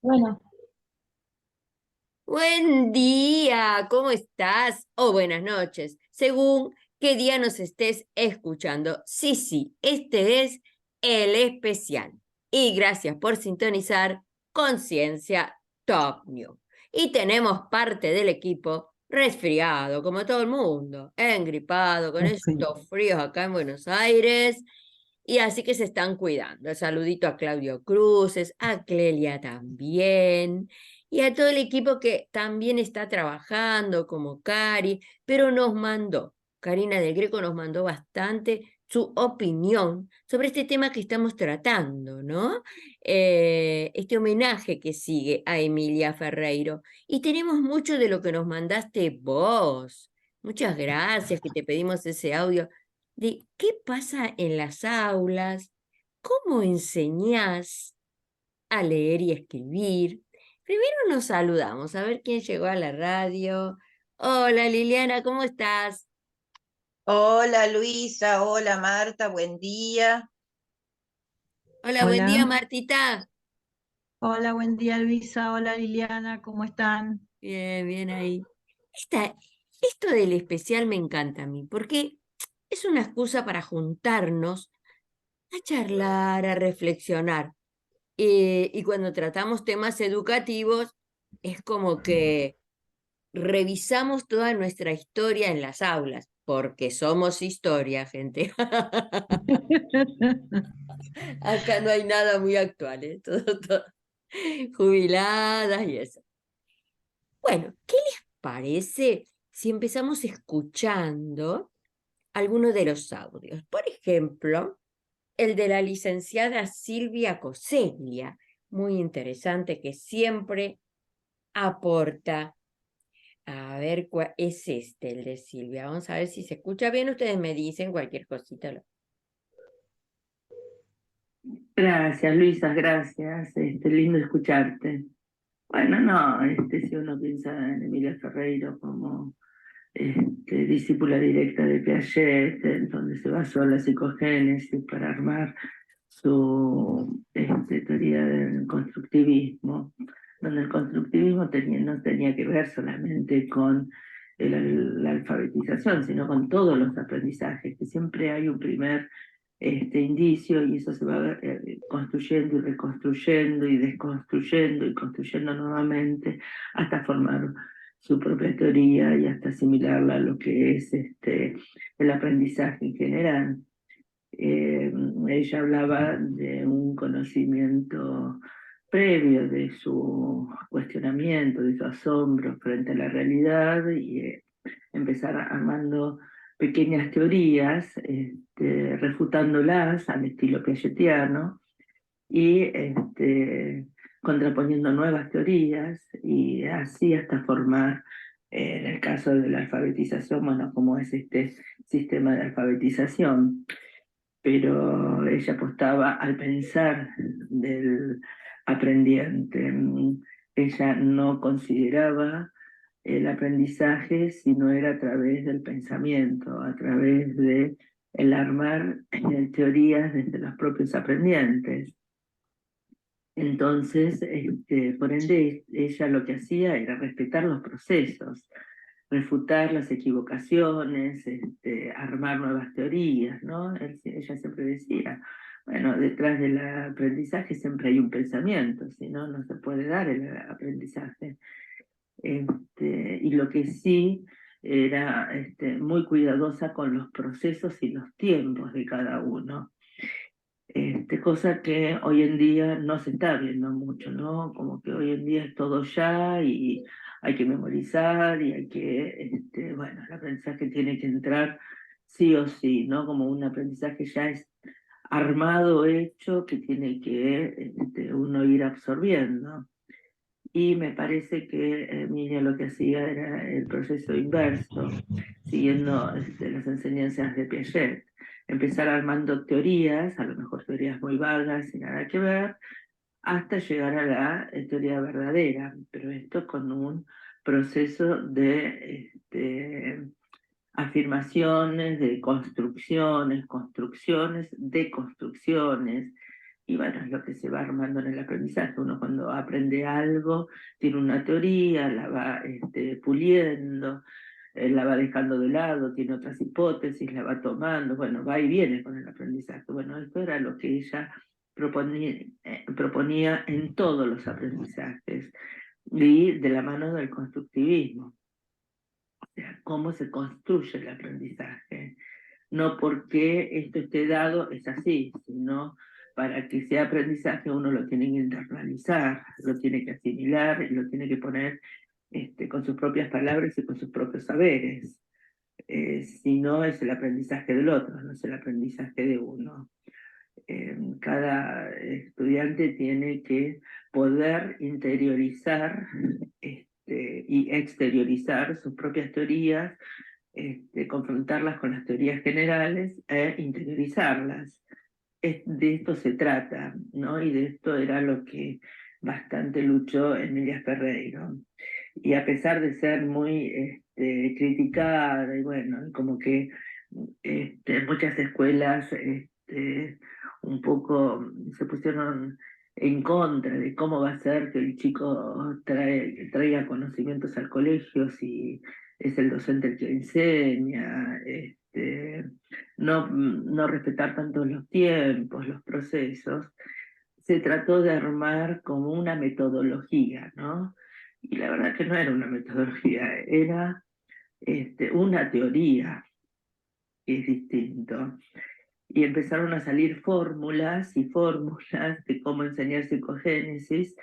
Bueno, Buen día, ¿cómo estás? O buenas noches, según qué día nos estés escuchando. Sí, sí, este es el especial. Y gracias por sintonizar Conciencia Top New. Y tenemos parte del equipo resfriado, como todo el mundo, engripado, con sí. estos fríos acá en Buenos Aires. Y así que se están cuidando. Saludito a Claudio Cruces, a Clelia también, y a todo el equipo que también está trabajando, como Cari, pero nos mandó, Karina del Greco nos mandó bastante su opinión sobre este tema que estamos tratando, ¿no? Este homenaje que sigue a Emilia Ferreiro. Y tenemos mucho de lo que nos mandaste vos. Muchas gracias que te pedimos ese audio de qué pasa en las aulas, cómo enseñás a leer y escribir. Primero nos saludamos, a ver quién llegó a la radio. Hola Liliana, ¿cómo estás? Hola Luisa, hola Marta, buen día. Hola, buen día Hola, Martita. hola, buen día Luisa, hola Liliana, ¿cómo están? Bien, bien ahí. Esta, esto del especial me encanta a mí, porque es una excusa para juntarnos a charlar, a reflexionar. Y cuando tratamos temas educativos, es como que revisamos toda nuestra historia en las aulas, porque somos historia, gente. Acá no hay nada muy actual, ¿eh? Todo jubiladas y eso. Bueno, ¿qué les parece si empezamos escuchando algunos de los audios? Por ejemplo, el de la licenciada Silvia Coseglia, muy interesante, que siempre aporta. A ver, ¿cuál es este, el de Silvia? Vamos a ver si se escucha bien. Ustedes me dicen cualquier cosita. Gracias, Luisa, gracias. Lindo escucharte. Bueno, no, si uno piensa en Emilia Ferreiro como discípula directa de Piaget, en donde se basó la psicogénesis para armar su teoría del constructivismo, donde el constructivismo no tenía que ver solamente con la alfabetización, sino con todos los aprendizajes, que siempre hay un primer indicio y eso se va construyendo y reconstruyendo y desconstruyendo y construyendo nuevamente hasta formar su propia teoría y hasta asimilarla a lo que es el aprendizaje en general. Ella hablaba de un conocimiento previo de su cuestionamiento, de su asombro frente a la realidad y empezar armando pequeñas teorías, refutándolas al estilo piagetiano y contraponiendo nuevas teorías y así hasta formar, en el caso de la alfabetización, bueno, como es este sistema de alfabetización, pero ella apostaba al pensar del aprendiente. Ella no consideraba el aprendizaje si no era a través del pensamiento, a través de el armar teorías desde los propios aprendientes. Entonces, por ende, ella lo que hacía era respetar los procesos, refutar las equivocaciones, armar nuevas teorías, ¿no? Ella siempre decía, bueno, detrás del aprendizaje siempre hay un pensamiento, si no, no se puede dar el aprendizaje. Y lo que sí era muy cuidadosa con los procesos y los tiempos de cada uno. Cosa que hoy en día no se está viendo mucho, ¿no? Como que hoy en día es todo ya y hay que memorizar y hay que, bueno, el aprendizaje tiene que entrar sí o sí, ¿no? Como un aprendizaje ya es armado, hecho, que tiene que uno ir absorbiendo. Y me parece que Emilia lo que hacía era el proceso inverso, siguiendo las enseñanzas de Piaget. Empezar armando teorías, a lo mejor teorías muy vagas, sin nada que ver, hasta llegar a la teoría verdadera, pero esto con un proceso de afirmaciones, de construcciones, construcciones, deconstrucciones, Y bueno, es lo que se va armando en el aprendizaje. Uno cuando aprende algo, tiene una teoría, la va puliendo, la va dejando de lado, tiene otras hipótesis, la va tomando, bueno, va y viene con el aprendizaje. Bueno, esto era lo que ella proponía en todos los aprendizajes y de la mano del constructivismo. O sea, cómo se construye el aprendizaje. No porque esto esté dado es así, sino para que sea aprendizaje uno lo tiene que internalizar, lo tiene que asimilar y lo tiene que poner con sus propias palabras y con sus propios saberes. Si no es el aprendizaje del otro, no es el aprendizaje de uno. Cada estudiante tiene que poder interiorizar y exteriorizar sus propias teorías, confrontarlas con las teorías generales e interiorizarlas. De esto se trata, ¿no? Y de esto era lo que bastante luchó Emilia Ferreiro. Y a pesar de ser muy criticada, y bueno, como que muchas escuelas un poco se pusieron en contra de cómo va a ser que el chico traiga conocimientos al colegio si es el docente el que enseña, no respetar tanto los tiempos, los procesos. Se trató de armar como una metodología, ¿no? Y la verdad que no era una metodología, era una teoría, que es distinto. Y empezaron a salir fórmulas y fórmulas de cómo enseñar psicogénesis,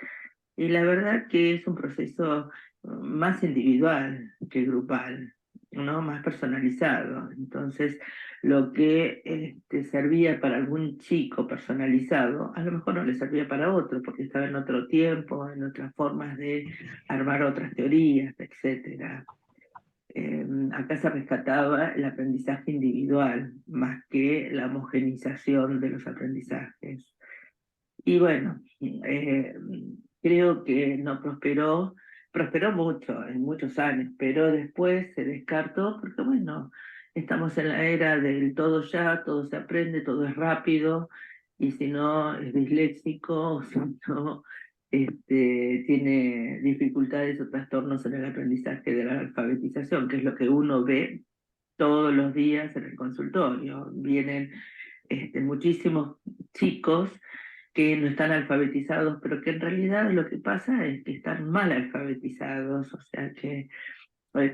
y la verdad que es un proceso más individual que grupal, ¿no? Más personalizado. Entonces, lo que servía para algún chico personalizado, a lo mejor no le servía para otro, porque estaba en otro tiempo, en otras formas de armar otras teorías, etc. Acá se rescataba el aprendizaje individual, más que la homogeneización de los aprendizajes. Y bueno, creo que no prosperó mucho, en muchos años, pero después se descartó porque bueno, estamos en la era del todo ya, todo se aprende, todo es rápido, y si no es disléxico, o si no tiene dificultades o trastornos en el aprendizaje de la alfabetización, que es lo que uno ve todos los días en el consultorio. Vienen muchísimos chicos que no están alfabetizados, pero que en realidad lo que pasa es que están mal alfabetizados, o sea que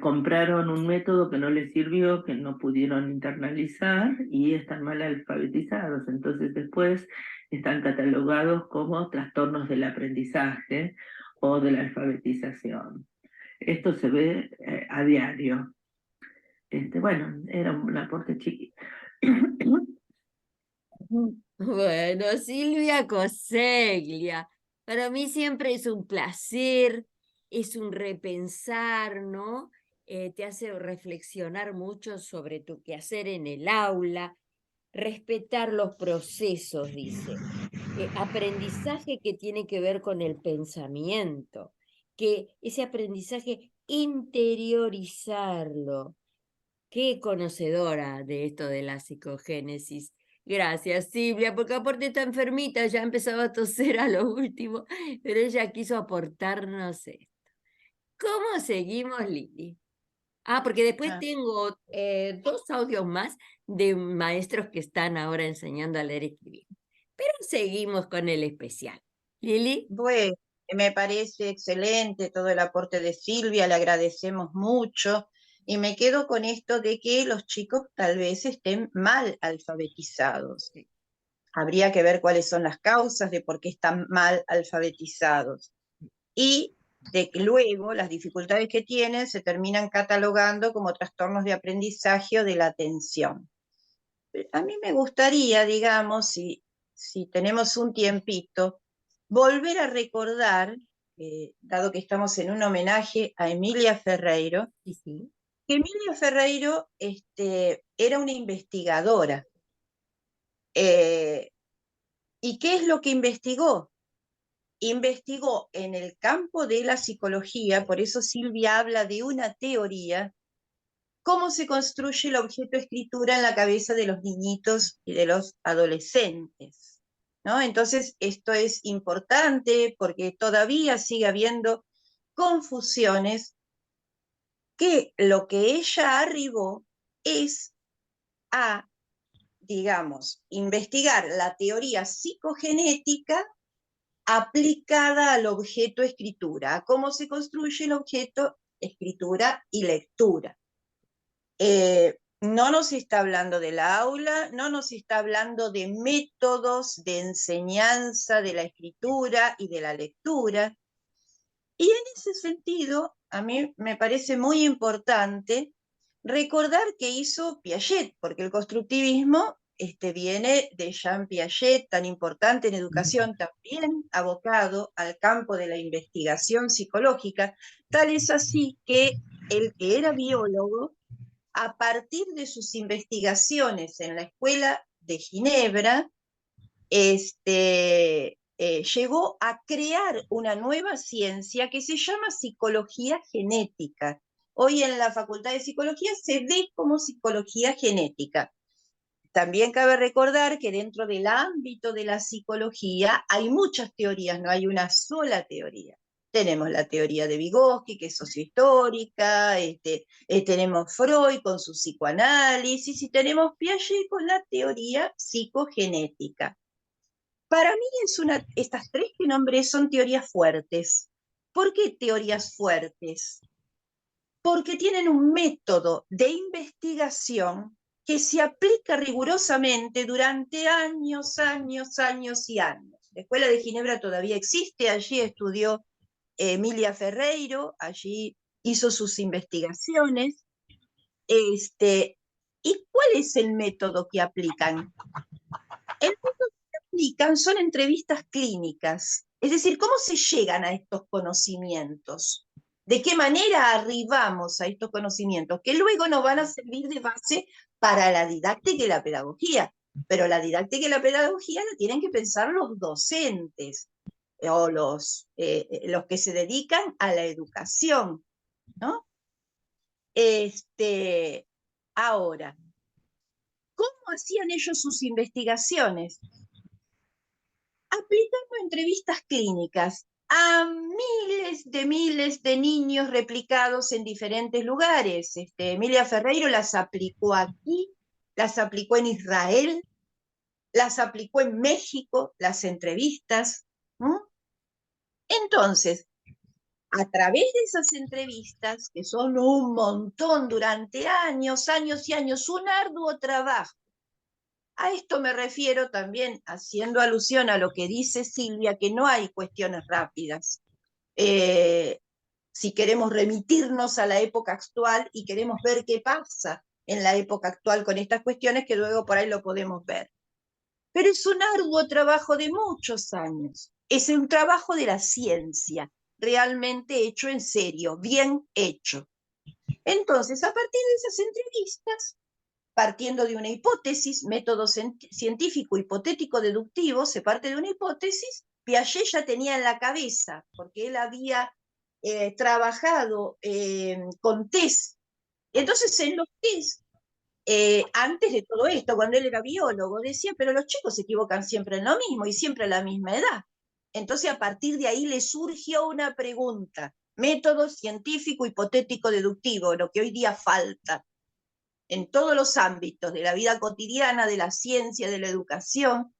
compraron un método que no les sirvió, que no pudieron internalizar y están mal alfabetizados, entonces después están catalogados como trastornos del aprendizaje o de la alfabetización. Esto se ve a diario. Bueno, era un aporte chiquito. Bueno, Silvia Coseglia, para mí siempre es un placer, es un repensar, ¿no? Te hace reflexionar mucho sobre tu quehacer en el aula, respetar los procesos, dice. Aprendizaje que tiene que ver con el pensamiento, que ese aprendizaje interiorizarlo. Qué conocedora de esto de la psicogénesis. Gracias, Silvia, porque aparte está enfermita, ya empezaba a toser a lo último, pero ella quiso aportarnos esto. ¿Cómo seguimos, Lili? Porque después tengo 2 audios más de maestros que están ahora enseñando a leer y escribir. Pero seguimos con el especial. Lili. Bueno, me parece excelente todo el aporte de Silvia, le agradecemos mucho. Y me quedo con esto de que los chicos tal vez estén mal alfabetizados. Habría que ver cuáles son las causas de por qué están mal alfabetizados. Y de que luego las dificultades que tienen se terminan catalogando como trastornos de aprendizaje o de la atención. A mí me gustaría, digamos, si tenemos un tiempito, volver a recordar, dado que estamos en un homenaje a Emilia Ferreiro, Sí. que Emilia Ferreiro era una investigadora. ¿Y qué es lo que investigó? Investigó en el campo de la psicología, por eso Silvia habla de una teoría, cómo se construye el objeto escritura en la cabeza de los niñitos y de los adolescentes. ¿no? Entonces, esto es importante porque todavía sigue habiendo confusiones, que lo que ella arribó es a, digamos, investigar la teoría psicogenética aplicada al objeto escritura, a cómo se construye el objeto escritura y lectura. No nos está hablando del aula, no nos está hablando de métodos de enseñanza de la escritura y de la lectura. Y en ese sentido, a mí me parece muy importante recordar que hizo Piaget, porque el constructivismo viene de Jean Piaget, tan importante en educación, también abocado al campo de la investigación psicológica. Tal es así que el que era biólogo, a partir de sus investigaciones en la Escuela de Ginebra, llegó a crear una nueva ciencia que se llama psicología genética. Hoy en la Facultad de Psicología se ve como psicología genética. También cabe recordar que dentro del ámbito de la psicología hay muchas teorías, no hay una sola teoría. Tenemos la teoría de Vygotsky, que es sociohistórica, tenemos Freud con su psicoanálisis, y tenemos Piaget con la teoría psicogenética. Para mí estas tres que nombré son teorías fuertes. ¿Por qué teorías fuertes? Porque tienen un método de investigación que se aplica rigurosamente durante años, años, años y años. La Escuela de Ginebra todavía existe, allí estudió Emilia Ferreiro, allí hizo sus investigaciones. ¿Y cuál es el método que aplican? El método que aplican son entrevistas clínicas, es decir, ¿cómo se llegan a estos conocimientos? ¿De qué manera arribamos a estos conocimientos? Que luego nos van a servir de base para la didáctica y la pedagogía, pero la didáctica y la pedagogía la tienen que pensar los docentes o los que se dedican a la educación, ¿no? Ahora, ¿cómo hacían ellos sus investigaciones? Aplicando entrevistas clínicas a miles de niños replicados en diferentes lugares. Emilia Ferreiro las aplicó aquí, las aplicó en Israel, las aplicó en México, las entrevistas. ¿No? Entonces, a través de esas entrevistas, que son un montón durante años, años y años, un arduo trabajo. A esto me refiero también haciendo alusión a lo que dice Silvia, que no hay cuestiones rápidas. Si queremos remitirnos a la época actual y queremos ver qué pasa en la época actual con estas cuestiones, que luego por ahí lo podemos ver. Pero es un arduo trabajo de muchos años. Es un trabajo de la ciencia, realmente hecho en serio, bien hecho. Entonces, a partir de esas entrevistas, partiendo de una hipótesis, método científico hipotético deductivo, se parte de una hipótesis. Piaget ya tenía en la cabeza, porque él había trabajado con test. Entonces, en los test, antes de todo esto, cuando él era biólogo, decía, pero los chicos se equivocan siempre en lo mismo y siempre a la misma edad. Entonces, a partir de ahí le surgió una pregunta: método científico hipotético deductivo, lo que hoy día falta en todos los ámbitos de la vida cotidiana, de la ciencia, de la educación.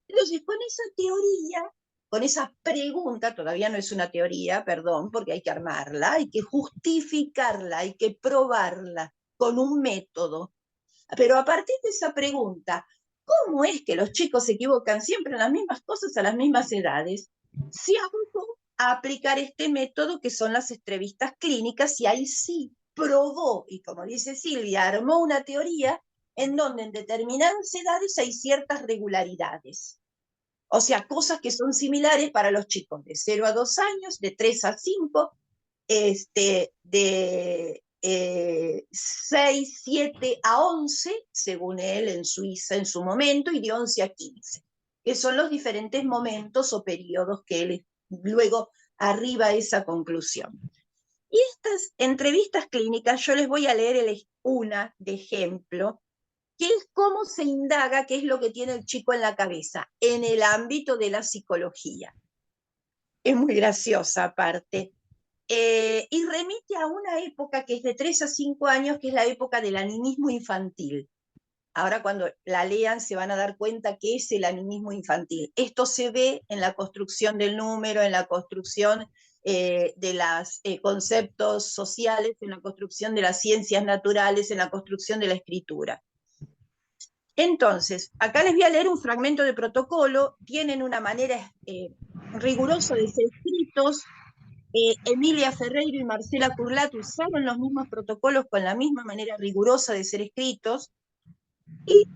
Entonces, con esa teoría, con esa pregunta, todavía no es una teoría, perdón, porque hay que armarla, hay que justificarla, hay que probarla con un método. Pero a partir de esa pregunta, ¿cómo es que los chicos se equivocan siempre en las mismas cosas a las mismas edades? Se abocó a aplicar este método que son las entrevistas clínicas, y ahí sí probó, y como dice Silvia, armó una teoría en donde en determinadas edades hay ciertas regularidades. O sea, cosas que son similares para los chicos de 0 a 2 años, de 3 a 5, de 6, 7 a 11, según él en Suiza en su momento, y de 11 a 15, que son los diferentes momentos o periodos que él luego arriba a esa conclusión. Y estas entrevistas clínicas, yo les voy a leer una de ejemplo, que es cómo se indaga qué es lo que tiene el chico en la cabeza, en el ámbito de la psicología. Es muy graciosa aparte. Y remite a una época que es de 3 a 5 años, que es la época del animismo infantil. Ahora cuando la lean se van a dar cuenta que es el animismo infantil. Esto se ve en la construcción del número, en la construcción de los conceptos sociales, en la construcción de las ciencias naturales, en la construcción de la escritura. Entonces, acá les voy a leer un fragmento de protocolo. Tienen una manera rigurosa de ser escritos. Emilia Ferreiro y Marcela Curlat usaron los mismos protocolos con la misma manera rigurosa de ser escritos. Y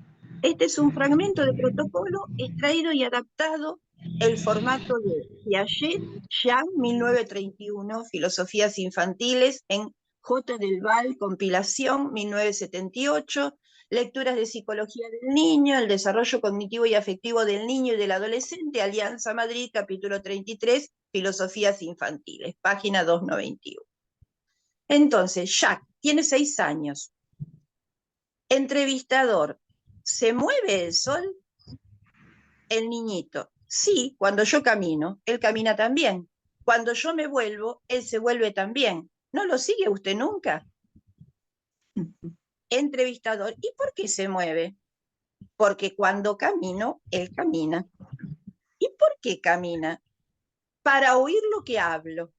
este es un fragmento de protocolo extraído y adaptado el formato de Piaget, Jean, 1931, Filosofías Infantiles, en J. del Val, compilación, 1978, Lecturas de Psicología del Niño, el Desarrollo Cognitivo y Afectivo del Niño y del Adolescente, Alianza Madrid, capítulo 33, Filosofías Infantiles, página 291. Entonces, Jacques tiene 6 años. Entrevistador, ¿se mueve el sol? El niñito, sí, cuando yo camino, él camina también. Cuando yo me vuelvo, él se vuelve también. ¿No lo sigue usted nunca? Entrevistador, ¿y por qué se mueve? Porque cuando camino, él camina. ¿Y por qué camina? Para oír lo que hablo.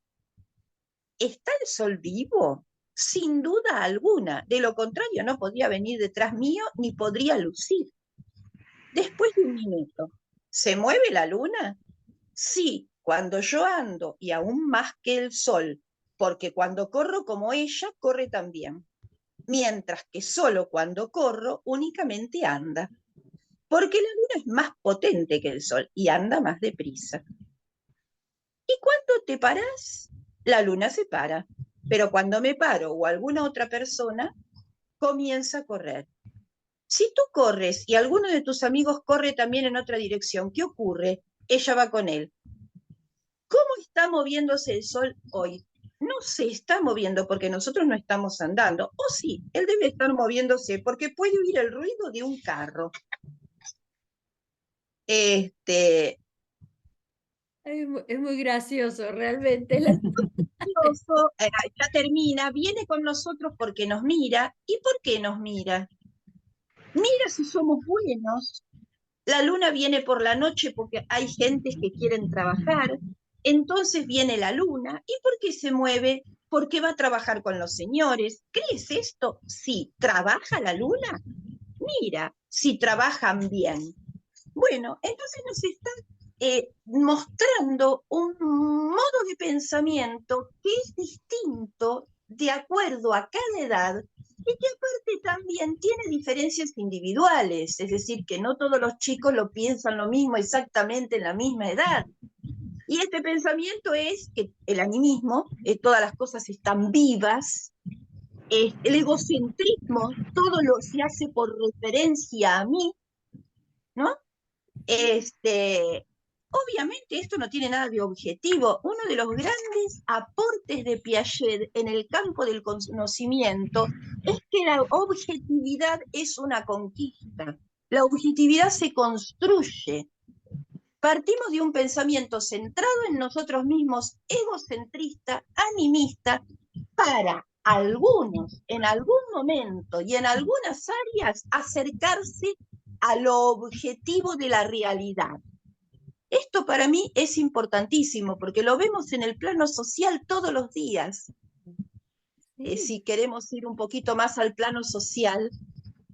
¿Está el sol vivo? Sin duda alguna. De lo contrario, no podría venir detrás mío ni podría lucir. Después de un minuto, ¿se mueve la luna? Sí, cuando yo ando y aún más que el sol, porque cuando corro como ella, corre también. Mientras que solo cuando corro, únicamente anda. Porque la luna es más potente que el sol y anda más deprisa. ¿Y cuando te paras? La luna se para, pero cuando me paro o alguna otra persona, comienza a correr. Si tú corres y alguno de tus amigos corre también en otra dirección, ¿qué ocurre? Ella va con él. ¿Cómo está moviéndose el sol hoy? No se está moviendo porque nosotros no estamos andando. O sí, él debe estar moviéndose porque puede oír el ruido de un carro. Es muy gracioso, realmente. Ya termina, viene con nosotros porque nos mira. ¿Y por qué nos mira? Mira si somos buenos. La luna viene por la noche porque hay gentes que quieren trabajar. Entonces viene la luna. ¿Y por qué se mueve? Porque va a trabajar con los señores. ¿Crees esto? Sí, ¿trabaja la luna? Mira, si trabajan bien. Bueno, entonces nos está mostrando un modo de pensamiento que es distinto de acuerdo a cada edad y que aparte también tiene diferencias individuales, es decir, que no todos los chicos lo piensan lo mismo exactamente en la misma edad. Y este pensamiento es que el animismo, todas las cosas están vivas, el egocentrismo, todo lo se hace por referencia a mí, ¿no? Obviamente esto no tiene nada de objetivo. Uno de los grandes aportes de Piaget en el campo del conocimiento es que la objetividad es una conquista. La objetividad se construye. Partimos de un pensamiento centrado en nosotros mismos, egocentrista, animista, para algunos, en algún momento y en algunas áreas, acercarse a lo objetivo de la realidad. Esto para mí es importantísimo porque lo vemos en el plano social todos los días. Si queremos ir un poquito más al plano social,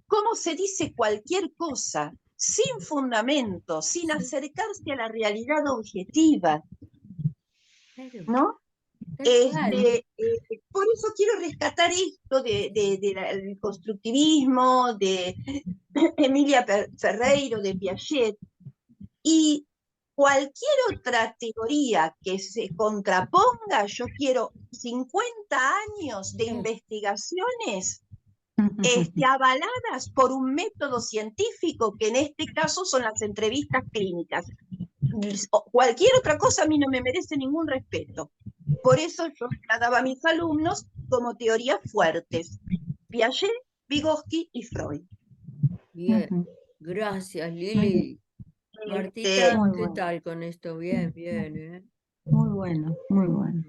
¿cómo se dice cualquier cosa sin fundamento, sin acercarse a la realidad objetiva? ¿No? Por eso quiero rescatar esto del constructivismo, de Emilia Ferreiro, de Piaget, y cualquier otra teoría que se contraponga. Yo quiero 50 años de investigaciones avaladas por un método científico, que en este caso son las entrevistas clínicas. Cualquier otra cosa a mí no me merece ningún respeto. Por eso yo la daba a mis alumnos como teorías fuertes: Piaget, Vygotsky y Freud. Bien, Ujú. gracias Muy bien. Lili. Este, Martita, Muy ¿qué bueno. tal con esto? Bien, bien, ¿eh? Muy bueno, muy bueno.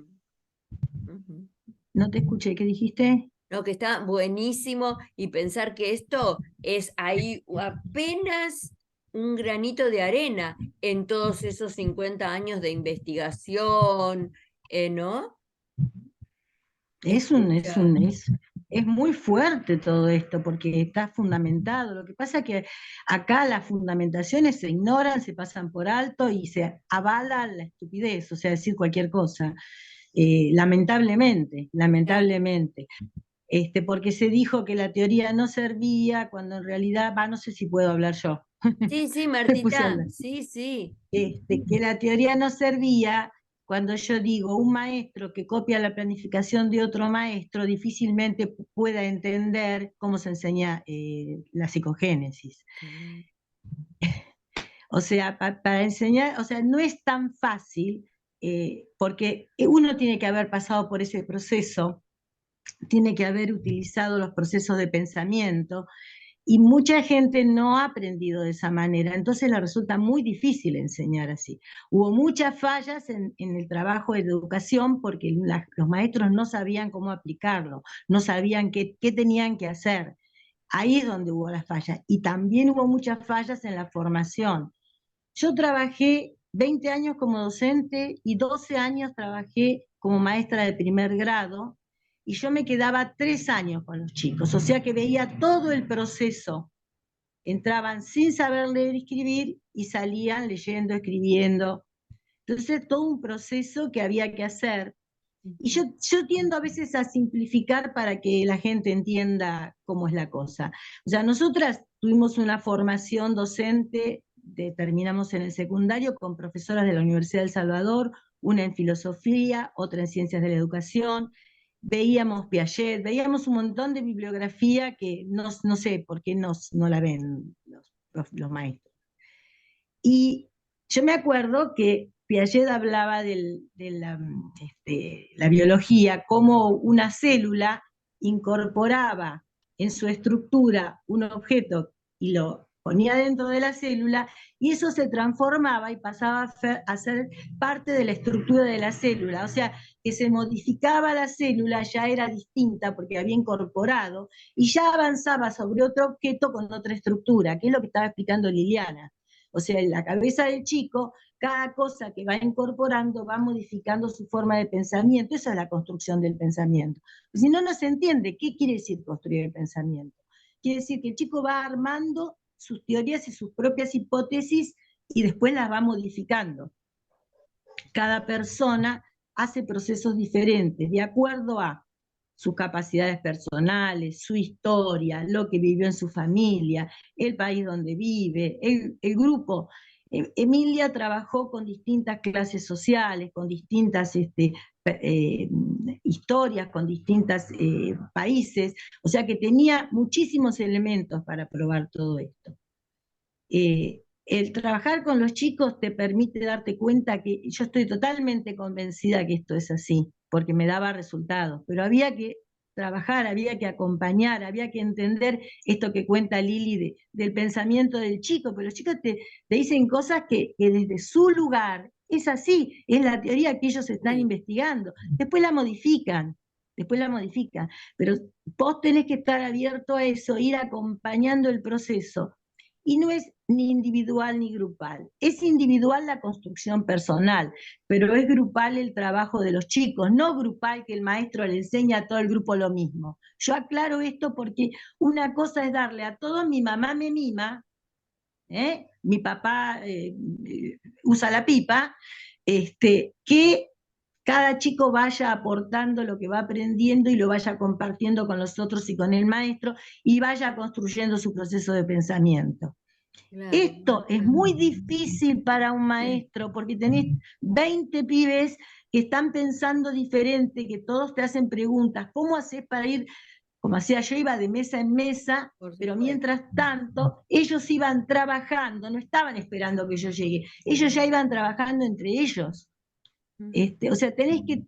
Ujú. No te escuché, ¿qué dijiste? No, que está buenísimo y pensar que esto es ahí apenas un granito de arena en todos esos 50 años de investigación, ¿no? Es un, es Escucha. un, es muy fuerte todo esto porque está fundamentado. Lo que pasa es que acá las fundamentaciones se ignoran, se pasan por alto y se avala la estupidez, o sea, decir cualquier cosa. Lamentablemente, Claro. lamentablemente. Porque se dijo que la teoría no servía, cuando en realidad, no sé si puedo hablar yo. Sí, sí, Me puse a Martita, hablar. sí, sí. Que la teoría no servía, cuando yo digo un maestro que copia la planificación de otro maestro difícilmente pueda entender cómo se enseña la psicogénesis. Claro. O sea, para enseñar, o sea, no es tan fácil, porque uno tiene que haber pasado por ese proceso, tiene que haber utilizado los procesos de pensamiento, y mucha gente no ha aprendido de esa manera, entonces le resulta muy difícil enseñar así. Hubo muchas fallas en el trabajo de educación porque los maestros no sabían cómo aplicarlo, no sabían qué tenían que hacer. Ahí es donde hubo las fallas. Y también hubo muchas fallas en la formación. Yo trabajé 20 años como docente y 12 años trabajé como maestra de primer grado, y yo me quedaba 3 años con los chicos, o sea que veía todo el proceso. Entraban sin saber leer y escribir y salían leyendo, escribiendo. Entonces, todo un proceso que había que hacer. Y yo tiendo a veces a simplificar para que la gente entienda cómo es la cosa. O sea, nosotras tuvimos una formación docente, terminamos en el secundario con profesoras de la Universidad del Salvador, una en filosofía, otra en ciencias de la educación. Veíamos Piaget, veíamos un montón de bibliografía que no sé por qué no la ven los maestros. Y yo me acuerdo que Piaget hablaba la biología, como una célula incorporaba en su estructura un objeto y lo ponía dentro de la célula, y eso se transformaba y pasaba a ser parte de la estructura de la célula. O sea, que se modificaba la célula, ya era distinta porque había incorporado, y ya avanzaba sobre otro objeto con otra estructura, que es lo que estaba explicando Liliana. O sea, en la cabeza del chico, cada cosa que va incorporando va modificando su forma de pensamiento. Esa es la construcción del pensamiento. Si no, no se entiende qué quiere decir construir el pensamiento. Quiere decir que el chico va armando sus teorías y sus propias hipótesis y después las va modificando. Cada persona hace procesos diferentes de acuerdo a sus capacidades personales, su historia, lo que vivió en su familia, el país donde vive, el grupo. Emilia trabajó con distintas clases sociales, con distintas historias, con distintos países, o sea que tenía muchísimos elementos para probar todo esto. El trabajar con los chicos te permite darte cuenta que yo estoy totalmente convencida que esto es así, porque me daba resultados, pero había que trabajar, había que acompañar, había que entender esto que cuenta Lili del pensamiento del chico, pero los chicos te dicen cosas que desde su lugar es así, es la teoría que ellos están investigando, después la modifican, pero vos tenés que estar abierto a eso, ir acompañando el proceso. Y no es ni individual ni grupal. Es individual la construcción personal, pero es grupal el trabajo de los chicos, no grupal que el maestro le enseña a todo el grupo lo mismo. Yo aclaro esto porque una cosa es darle a todos, mi mamá me mima, mi papá usa la pipa, que cada chico vaya aportando lo que va aprendiendo y lo vaya compartiendo con los otros y con el maestro, y vaya construyendo su proceso de pensamiento. Claro, Esto es muy difícil para un maestro porque tenés 20 pibes que están pensando diferente, que todos te hacen preguntas. ¿Cómo haces para ir? Como hacía yo, iba de mesa en mesa, pero mientras tanto ellos iban trabajando, no estaban esperando que yo llegue, ellos ya iban trabajando entre ellos. O sea, tenés que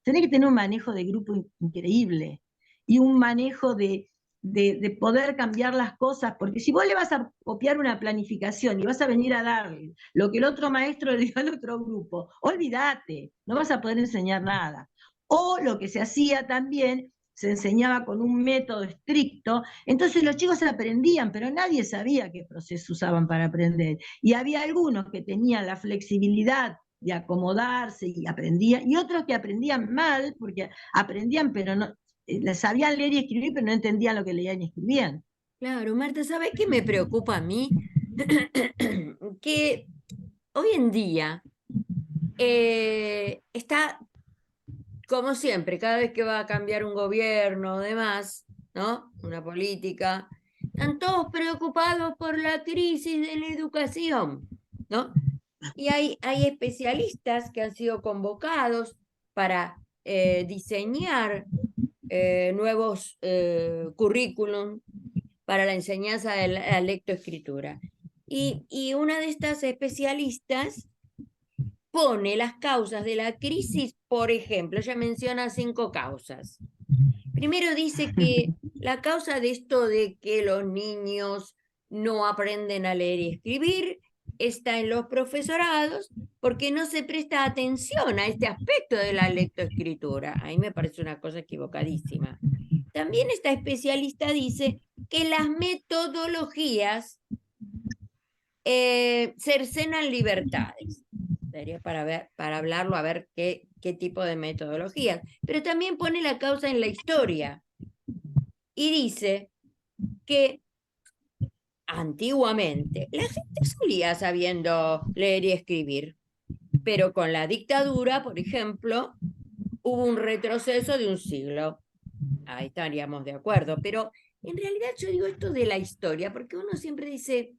tener un manejo de grupo increíble y un manejo de de poder cambiar las cosas, porque si vos le vas a copiar una planificación y vas a venir a darle lo que el otro maestro le dio al otro grupo, olvídate, no vas a poder enseñar nada. O lo que se hacía también, se enseñaba con un método estricto, entonces los chicos aprendían, pero nadie sabía qué proceso usaban para aprender. Y había algunos que tenían la flexibilidad de acomodarse y aprendían, y otros que aprendían mal, porque aprendían, pero no, sabían leer y escribir, pero no entendían lo que leían y escribían. Claro, Marta, ¿sabes qué me preocupa a mí? Que hoy en día está, como siempre, cada vez que va a cambiar un gobierno o demás, ¿no? Una política, están todos preocupados por la crisis de la educación, ¿no? Y hay especialistas que han sido convocados para diseñar nuevos currículum para la enseñanza de la lectoescritura. Y una de estas especialistas pone las causas de la crisis, por ejemplo, ella menciona 5 causas. Primero dice que la causa de esto de que los niños no aprenden a leer y escribir está en los profesorados porque no se presta atención a este aspecto de la lectoescritura. Ahí me parece una cosa equivocadísima. También esta especialista dice que las metodologías cercenan libertades. Sería para hablarlo, a ver qué tipo de metodologías. Pero también pone la causa en la historia y dice que antiguamente la gente salía sabiendo leer y escribir, pero con la dictadura, por ejemplo, hubo un retroceso de un siglo. Ahí estaríamos de acuerdo, pero en realidad yo digo esto de la historia, porque uno siempre dice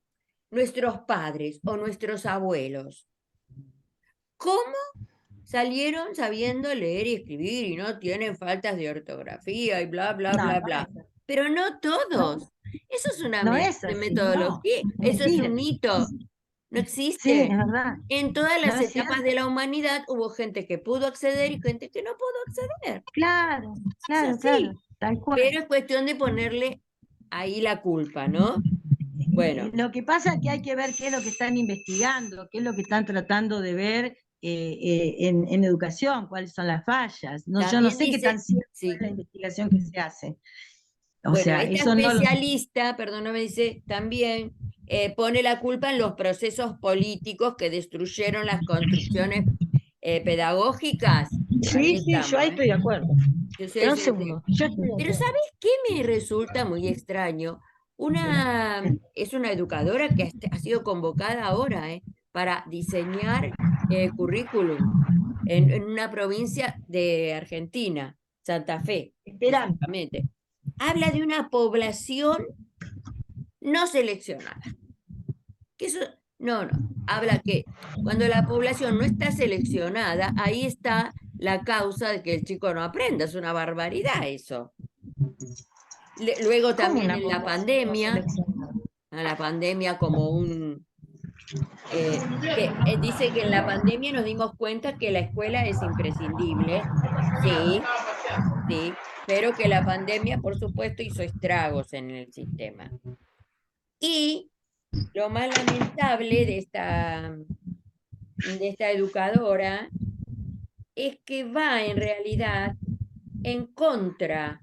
nuestros padres o nuestros abuelos. ¿Cómo salieron sabiendo leer y escribir y no tienen faltas de ortografía y bla, bla, No, bla, no bla? es, Pero no todos. Eso es una no es así, no, metodología, eso es mentira. un mito, no Sí, existe. es verdad. En todas No las es etapas cierto. de la humanidad hubo gente que pudo acceder y gente que no pudo acceder. Claro, Es claro, claro, así. tal cual. Pero es cuestión de ponerle ahí la culpa, ¿no? Bueno, Lo que pasa es que hay que ver qué es lo que están investigando, qué es lo que están tratando de ver en educación, cuáles son las fallas. No, yo no también sé qué tan dice, cierta es sí. la investigación que se hace. O Bueno, sea, esta eso no lo sé. especialista, perdóname, dice también pone la culpa en los procesos políticos que destruyeron las construcciones pedagógicas. Ahí Sí, sí, yo estamos, ahí ¿eh? estoy de acuerdo. Sí, sí, Pero un sí, sí. segundo, yo estoy de Pero acuerdo. ¿sabes qué me resulta muy extraño? Es una educadora que ha sido convocada ahora, para diseñar currículum en una provincia de Argentina, Santa Fe, Esperando. específicamente. Habla de una población no seleccionada. Que eso, no. Habla que cuando la población no está seleccionada, ahí está la causa de que el chico no aprenda. Es una barbaridad eso. Luego ¿Cómo también una en la población no pandemia, seleccionada? a la pandemia como dice que en la pandemia nos dimos cuenta que la escuela es imprescindible, sí, sí, pero que la pandemia, por supuesto, hizo estragos en el sistema. Y lo más lamentable de esta educadora es que va en realidad en contra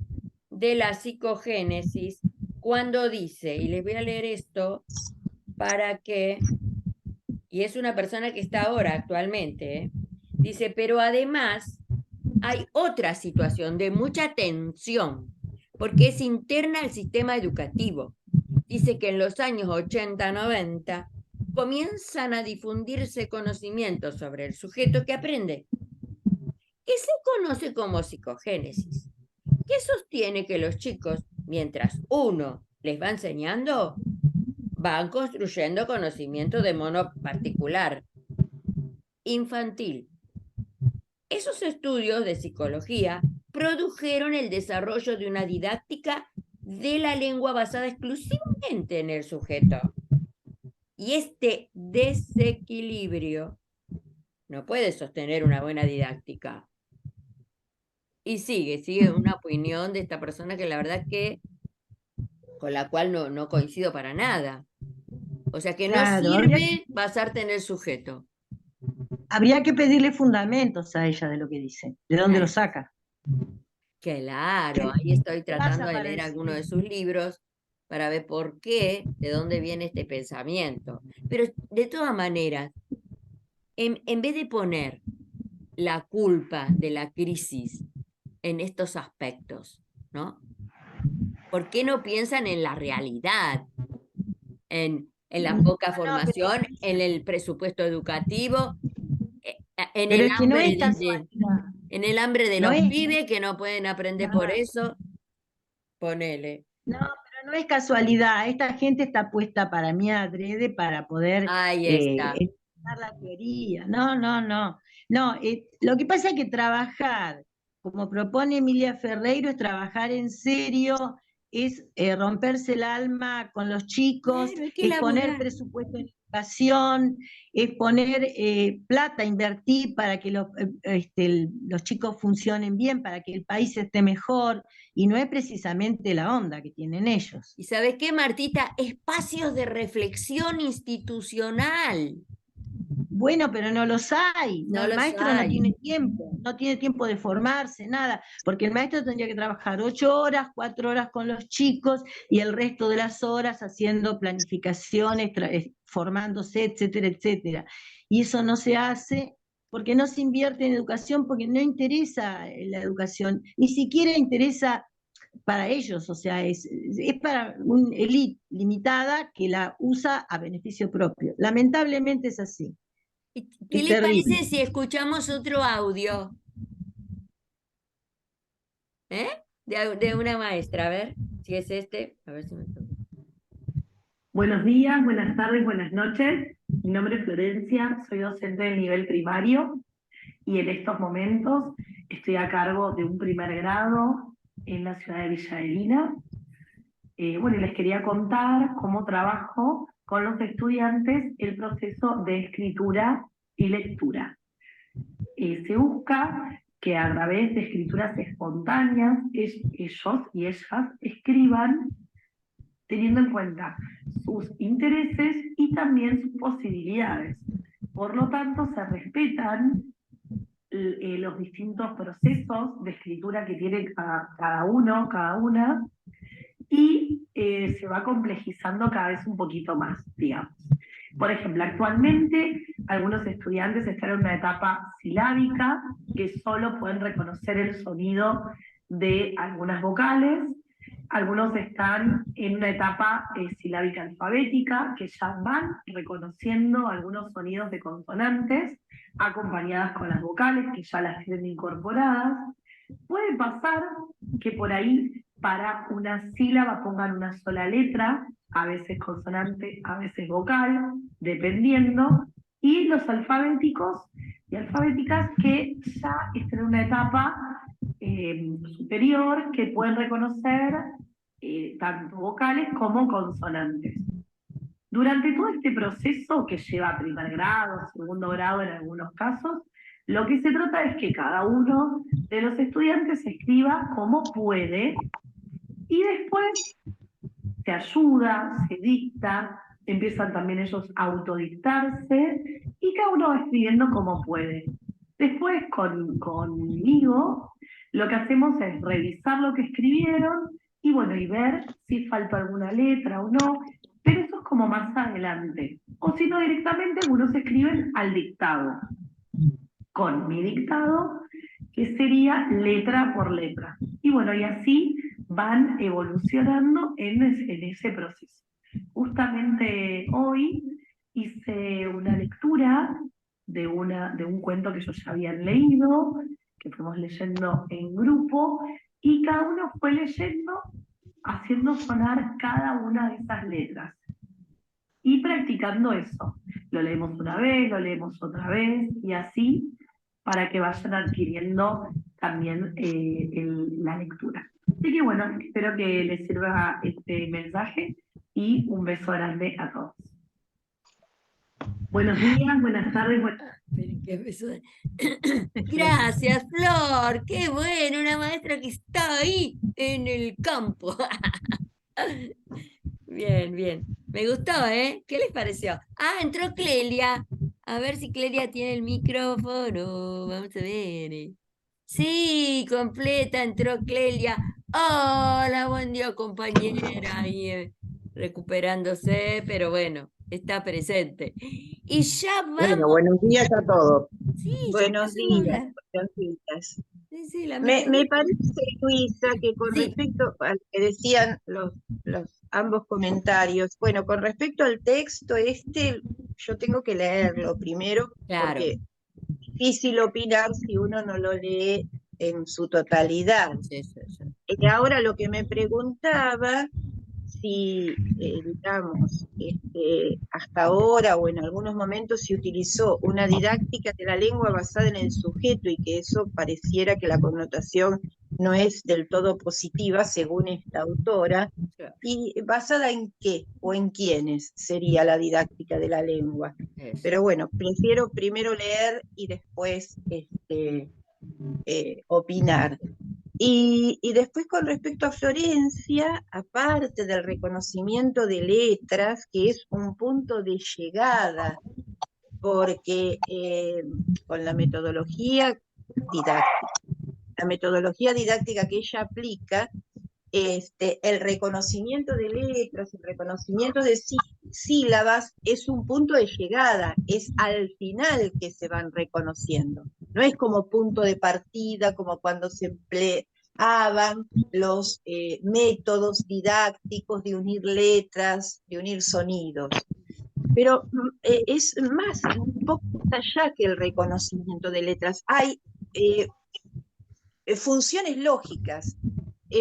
de la psicogénesis cuando dice, y les voy a leer esto para que, y es una persona que está ahora actualmente, dice, pero además hay otra situación de mucha tensión, porque es interna al sistema educativo. Dice que en los años 80-90 comienzan a difundirse conocimientos sobre el sujeto que aprende, que se conoce como psicogénesis, que sostiene que los chicos, mientras uno les va enseñando, van construyendo conocimiento de modo particular, infantil. Esos estudios de psicología produjeron el desarrollo de una didáctica de la lengua basada exclusivamente en el sujeto. Y este desequilibrio no puede sostener una buena didáctica. Y sigue una opinión de esta persona que la verdad que con la cual no coincido para nada. O sea que no Claro, sirve basarte en el sujeto. habría que pedirle fundamentos a ella de lo que dice, de dónde lo saca. Claro, ahí estoy ¿Qué tratando pasa de para leer decir alguno de eso? sus libros para ver por qué, de dónde viene este pensamiento. Pero de todas maneras, en vez de poner la culpa de la crisis en estos aspectos, ¿no? ¿Por qué no piensan en la realidad? En la poca No, pero, formación, en el presupuesto educativo, en pero el es que no hambre es casualidad. en el hambre de No los es, pibes que no pueden aprender por no, eso, ponele. no, pero no es casualidad. Esta gente está puesta para mí adrede para poder Ahí está. explicar la teoría. No, no, no. No, lo que pasa es que trabajar, como propone Emilia Ferreiro, es trabajar en serio, es romperse el alma con los chicos, Claro, hay que es poner laburar. presupuesto en educación, es poner plata, invertir para que los chicos funcionen bien, para que el país esté mejor, y no es precisamente la onda que tienen ellos. ¿Y sabes qué, Martita? Espacios de reflexión institucional. Bueno, pero no los hay. No, No el los maestro hay. no tiene tiempo de formarse, nada, porque el maestro tendría que trabajar 8 horas, 4 horas con los chicos y el resto de las horas haciendo planificaciones, formándose, etcétera, etcétera. Y eso no se hace porque no se invierte en educación, porque no interesa la educación, ni siquiera interesa para ellos, o sea, es para una élite limitada que la usa a beneficio propio. Lamentablemente es así. ¿Qué Es les parece terrible. si escuchamos otro audio? ¿Eh? De una maestra, a ver si es este. A ver si me toca. Buenos días, buenas tardes, buenas noches. Mi nombre es Florencia, soy docente del nivel primario y en estos momentos estoy a cargo de un primer grado en la ciudad de Villa Adelina. Bueno, y les quería contar cómo trabajo con los estudiantes el proceso de escritura y lectura. Se busca que a través de escrituras espontáneas ellos y ellas escriban teniendo en cuenta sus intereses y también sus posibilidades. Por lo tanto, se respetan los distintos procesos de escritura que tiene cada uno, cada una, y se va complejizando cada vez un poquito más, digamos. Por ejemplo, actualmente algunos estudiantes están en una etapa silábica que solo pueden reconocer el sonido de algunas vocales. Algunos están en una etapa silábica alfabética, que ya van reconociendo algunos sonidos de consonantes, acompañadas con las vocales, que ya las tienen incorporadas. Puede pasar que por ahí para una sílaba pongan una sola letra, a veces consonante, a veces vocal, dependiendo, y los alfabéticos y alfabéticas que ya están en una etapa superior, que pueden reconocer tanto vocales como consonantes. Durante todo este proceso que lleva primer grado, segundo grado en algunos casos, lo que se trata es que cada uno de los estudiantes escriba como puede y después se ayuda, se dicta, empiezan también ellos a autodictarse y cada uno va escribiendo como puede. Después conmigo lo que hacemos es revisar lo que escribieron y bueno, y ver si falta alguna letra o no, pero eso es como más adelante. O si no, directamente algunos escriben al dictado, con mi dictado, que sería letra por letra. Y bueno, y así van evolucionando en ese proceso. Justamente hoy hice una lectura de un cuento que ellos ya habían leído, que fuimos leyendo en grupo, y cada uno fue leyendo, haciendo sonar cada una de esas letras. Y practicando eso. Lo leemos una vez, lo leemos otra vez, y así para que vayan adquiriendo también la lectura. Así que bueno, espero que les sirva este mensaje y un beso grande a todos. Buenos días, buenas tardes, Gracias, Flor. Qué bueno, una maestra que está ahí en el campo. Bien, bien. Me gustó, ¿eh? ¿Qué les pareció? Ah, entró Clelia. A ver si Clelia tiene el micrófono. Vamos a ver. Sí, completa, entró Clelia. Hola, buen día, compañera. Ahí, recuperándose, pero bueno, está presente. Y ya Bueno, vamos. buenos días a todos. Sí, ya Buenos pasamos días, la. buenos días. Sí, sí, la Me mitad. parece, Luisa, que con Sí, respecto a lo que decían los ambos comentarios, bueno, con respecto al texto yo tengo que leerlo primero claro. porque es difícil opinar si uno no lo lee en su totalidad. Sí, sí, sí. Y ahora lo que me preguntaba, si, digamos, hasta ahora o en algunos momentos se utilizó una didáctica de la lengua basada en el sujeto y que eso pareciera que la connotación no es del todo positiva según esta autora, Claro, y basada en qué o en quiénes sería la didáctica de la lengua. eso. Pero bueno, prefiero primero leer y después opinar. Y después con respecto a Florencia, aparte del reconocimiento de letras, que es un punto de llegada, porque con didáctica, la metodología didáctica que ella aplica, el reconocimiento de letras, el reconocimiento de sílabas es un punto de llegada, es al final que se van reconociendo. No es como punto de partida, como cuando se empleaban los métodos didácticos de unir letras, de unir sonidos. Pero es más, un poco más allá que el reconocimiento de letras. Hay funciones lógicas,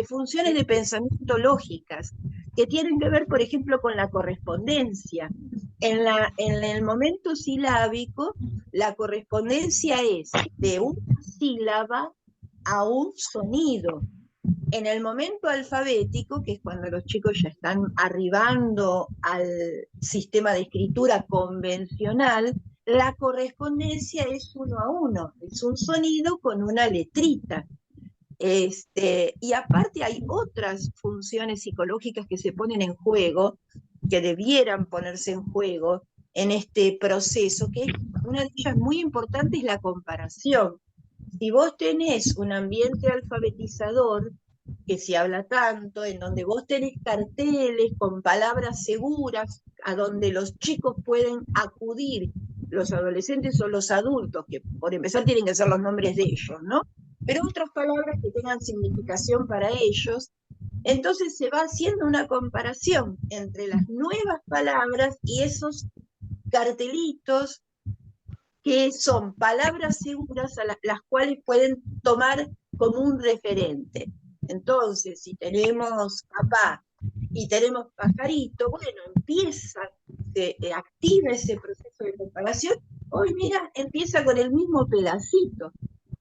funciones de pensamiento lógicas, que tienen que ver, por ejemplo, con la correspondencia. En el momento silábico, la correspondencia es de una sílaba a un sonido. En el momento alfabético, que es cuando los chicos ya están arribando al sistema de escritura convencional, la correspondencia es uno a uno, es un sonido con una letrita. Y aparte hay otras funciones psicológicas que se ponen en juego, que debieran ponerse en juego en este proceso, que una de ellas muy importante es la comparación. Si vos tenés un ambiente alfabetizador, que se habla tanto, en donde vos tenés carteles con palabras seguras, a donde los chicos pueden acudir, los adolescentes o los adultos, que por empezar tienen que ser los nombres de ellos, ¿no? Pero otras palabras que tengan significación para ellos, entonces se va haciendo una comparación entre las nuevas palabras y esos cartelitos que son palabras seguras a las cuales pueden tomar como un referente. Entonces, si tenemos papá y tenemos pajarito, bueno, se activa ese proceso de comparación. Hoy, mira, empieza con el mismo pedacito.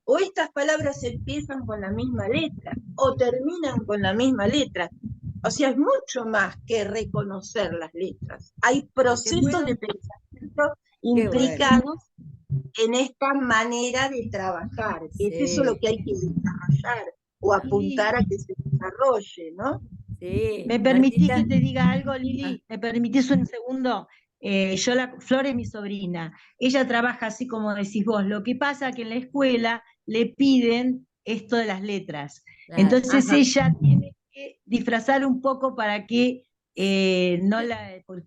O estas palabras empiezan con la misma letra, o terminan con la misma letra. O sea, es mucho más que reconocer las letras. Hay procesos de pensamiento implicados en esta manera de trabajar. Es eso lo Sí, que hay que desarrollar o apuntar a que se desarrolle, ¿no? sí. ¿Me permitís Martita. que te diga algo, Ah, Lili? ¿Me permitís un segundo? Flor es mi sobrina. Ella trabaja así como decís vos. Lo que pasa es que en la escuela le piden esto de las letras. claro. Entonces Ajá. ella tiene que disfrazar un poco para que no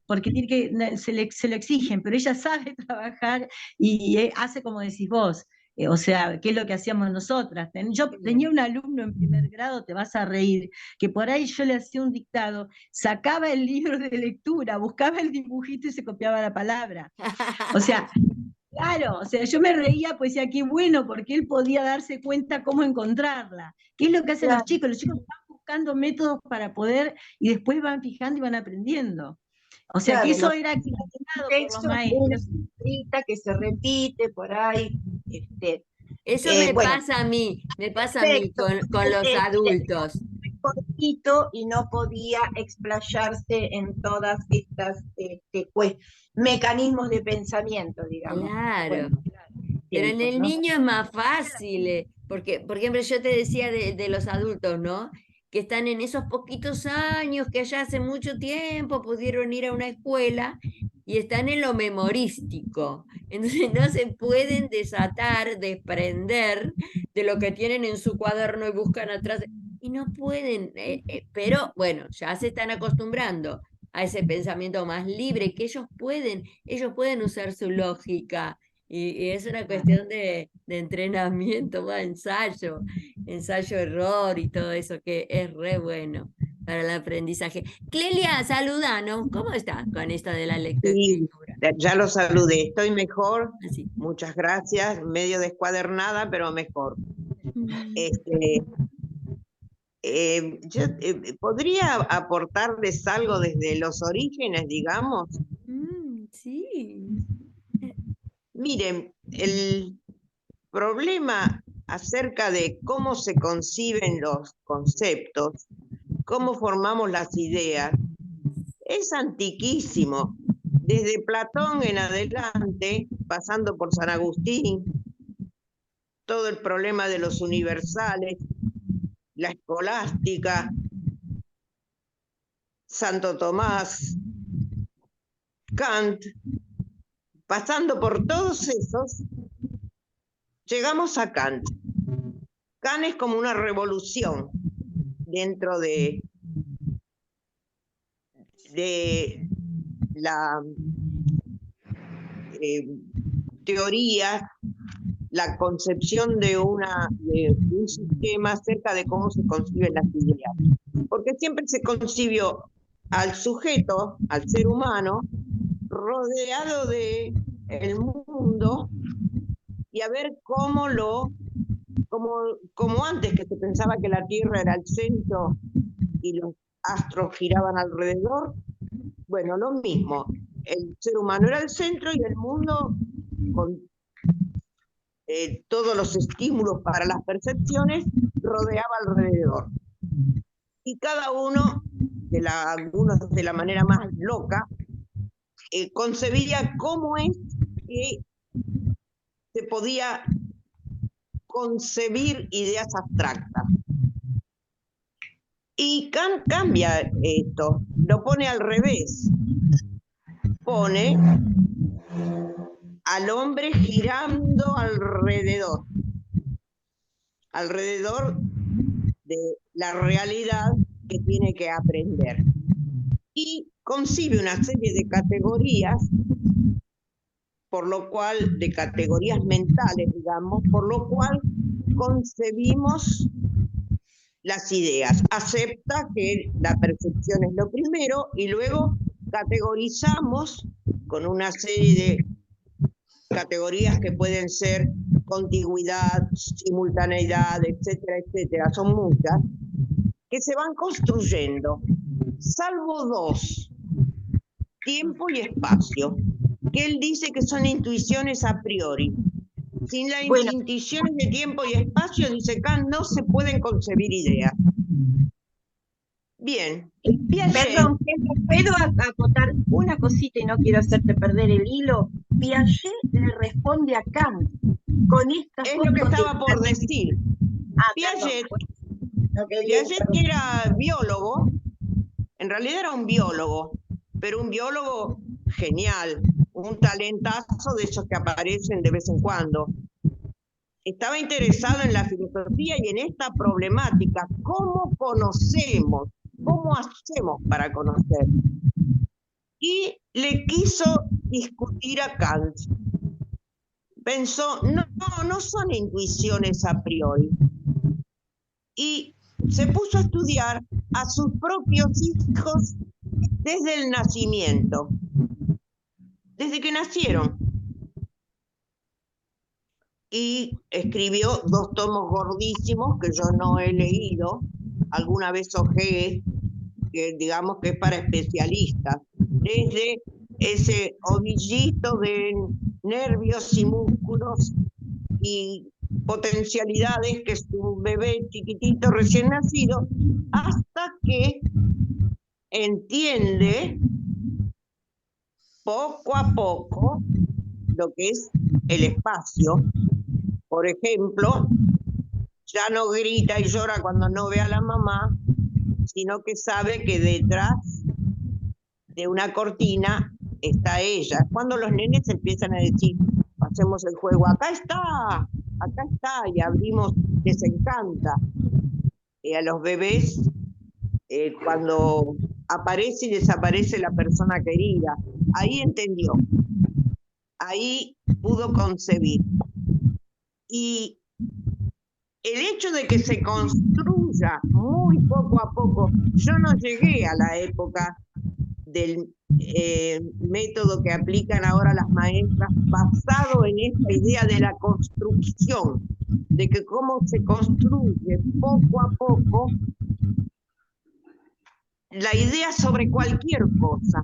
porque tiene que, se lo exigen, pero ella sabe trabajar y hace como decís vos. O sea, ¿qué es lo que hacíamos nosotras? Yo tenía un alumno en primer grado, te vas a reír, que por ahí yo le hacía un dictado, sacaba el libro de lectura, buscaba el dibujito y se copiaba la palabra. O sea, claro, o sea, yo me reía, pues decía, qué bueno, porque él podía darse cuenta cómo encontrarla. ¿Qué es lo que hacen Claro, los chicos van buscando métodos para poder y después van fijando y van aprendiendo. O sea, que claro, eso los era criticado por los textos, una maestros. escrita que se repite por ahí. Eso me Bueno, pasa a mí, me pasa a mí texto, con los adultos. cortito y no podía explayarse en todas estas mecanismos de pensamiento, digamos. Bueno, Claro. Pero en tiempos, el ¿no? niño es más fácil, porque, por ejemplo, yo te decía de los adultos, ¿no? que están en esos poquitos años que allá hace mucho tiempo pudieron ir a una escuela y están en lo memorístico. Entonces no se pueden desatar, desprender de lo que tienen en su cuaderno y buscan atrás. Y no pueden, pero bueno, ya se están acostumbrando a ese pensamiento más libre, que ellos pueden usar su lógica. Y es una cuestión de entrenamiento, ensayo-error y todo eso que es re bueno para el aprendizaje. Clelia, saludanos, ¿cómo estás con esto de la Sí, lectoescritura? ya lo saludé, estoy mejor, Así. muchas gracias, medio descuadernada, pero mejor. Este, ¿podría aportarles algo desde los orígenes, digamos? Sí. Miren, el problema acerca de cómo se conciben los conceptos, cómo formamos las ideas, es antiquísimo. Desde Platón en adelante, pasando por San Agustín, todo el problema de los universales, la escolástica, Santo Tomás, Kant, pasando por todos esos, llegamos a Kant. Kant es como una revolución dentro de la teoría, la concepción de un sistema acerca de cómo se conciben las ideas. Porque siempre se concibió al sujeto, al ser humano, rodeado de el mundo y a ver cómo como antes que se pensaba que la Tierra era el centro y los astros giraban alrededor, bueno, lo mismo, el ser humano era el centro y el mundo con todos los estímulos para las percepciones rodeaba alrededor. Y cada uno, algunos de la manera más loca, concebía cómo es que se podía concebir ideas abstractas. Y Kant cambia esto, lo pone al revés. Pone al hombre girando alrededor de la realidad que tiene que aprender. Y concibe una serie de categorías, de categorías mentales, digamos, por lo cual concebimos las ideas. Acepta que la percepción es lo primero y luego categorizamos con una serie de categorías que pueden ser contigüidad, simultaneidad, etcétera, etcétera, son muchas, que se van construyendo, salvo dos, tiempo y espacio, que él dice que son intuiciones a priori. Sin las intuiciones de tiempo y espacio, dice Kant, no se pueden concebir ideas. Bien. Perdón, ¿puedo acotar una cosita y no quiero hacerte perder el hilo? Piaget le responde a Kant con esta es lo que estaba por decir. Piaget, que era biólogo, en realidad era un biólogo, pero un biólogo genial, un talentazo de esos que aparecen de vez en cuando. Estaba interesado en la filosofía y en esta problemática. ¿Cómo conocemos? ¿Cómo hacemos para conocer? Y le quiso discutir a Kant. Pensó, no son intuiciones a priori. Y se puso a estudiar a sus propios hijos desde el nacimiento, desde que nacieron. Y escribió 2 tomos gordísimos que yo no he leído, alguna vez hojeé, que digamos que es para especialistas, desde ese ovillito de nervios y músculos y potencialidades que es un bebé chiquitito recién nacido, hasta que entiende poco a poco lo que es el espacio. Por ejemplo, ya no grita y llora cuando no ve a la mamá, sino que sabe que detrás de una cortina está ella. Cuando los nenes empiezan a decir, hacemos el juego, acá está, y abrimos, les encanta. A los bebés, cuando aparece y desaparece la persona querida, ahí entendió, ahí pudo concebir. Y el hecho de que se construya muy poco a poco, yo no llegué a la época del método que aplican ahora las maestras, basado en esta idea de la construcción, de que cómo se construye poco a poco la idea sobre cualquier cosa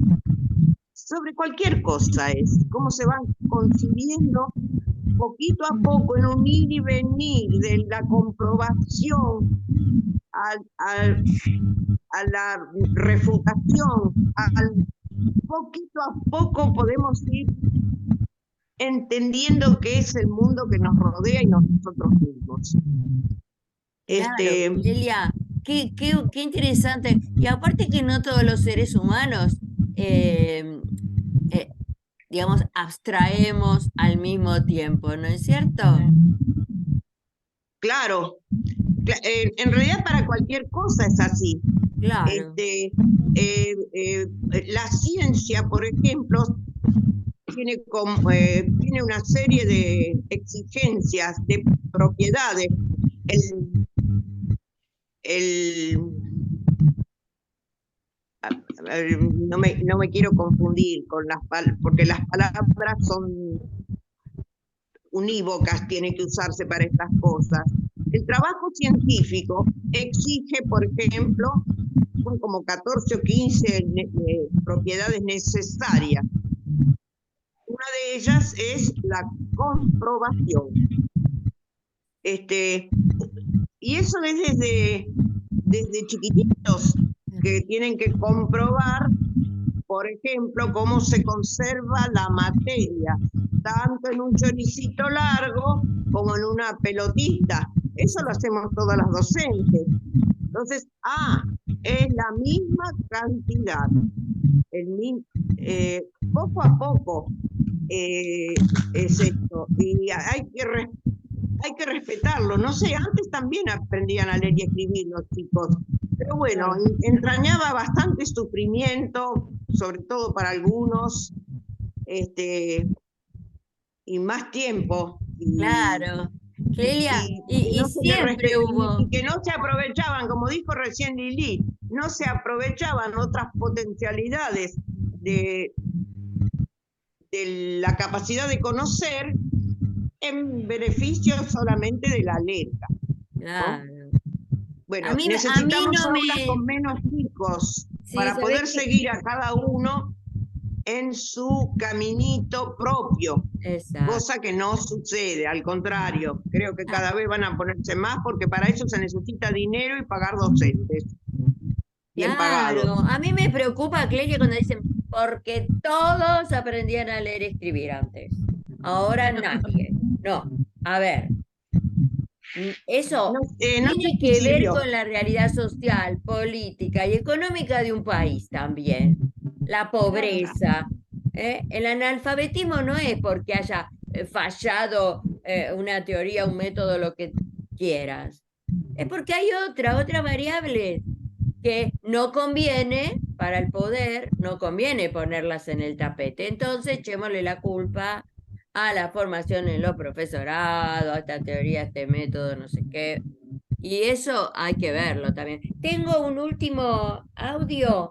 es, cómo se van concibiendo poquito a poco en un ir y venir de la comprobación a la refutación, poquito a poco podemos ir entendiendo qué es el mundo que nos rodea y nosotros mismos. Claro, Clelia, qué interesante. Y aparte que no todos los seres humanos, digamos, abstraemos al mismo tiempo, ¿no es cierto? Claro, en realidad para cualquier cosa es así. Claro. La ciencia, por ejemplo, tiene una serie de exigencias, de propiedades. No me quiero confundir con porque las palabras son unívocas, tienen que usarse para estas cosas. El trabajo científico exige, por ejemplo, son como 14 o 15 propiedades necesarias. Una de ellas es la comprobación. Y eso es desde chiquititos, que tienen que comprobar, por ejemplo, cómo se conserva la materia, tanto en un choricito largo como en una pelotita. Eso lo hacemos todas las docentes. Entonces, es la misma cantidad. Poco a poco es esto. Y hay que respetarlo. No sé, antes también aprendían a leer y escribir los chicos. Pero bueno, entrañaba bastante sufrimiento, sobre todo para algunos, y más tiempo. Claro, Clelia, y siempre hubo... Y que no se aprovechaban, como dijo recién Lili, no se aprovechaban otras potencialidades de la capacidad de conocer en beneficio solamente de la letra. Claro. ¿No? Bueno, necesitamos aulas con menos chicos para poder seguir a cada uno en su caminito propio. Exacto. Cosa que no sucede, al contrario, creo que cada vez van a ponerse más porque para eso se necesita dinero y pagar docentes. Bien pagados. A mí me preocupa, Clelia, cuando dicen, porque todos aprendían a leer y escribir antes. Ahora nadie. No, a ver. Eso tiene que ver con la realidad social, política y económica de un país también. La pobreza. El analfabetismo no es porque haya fallado una teoría, un método, lo que quieras. Es porque hay otra variable que no conviene para el poder, no conviene ponerlas en el tapete. Entonces, echémosle la culpa a la formación en los profesorados, a esta teoría, este método, no sé qué. Y eso hay que verlo también. Tengo un último audio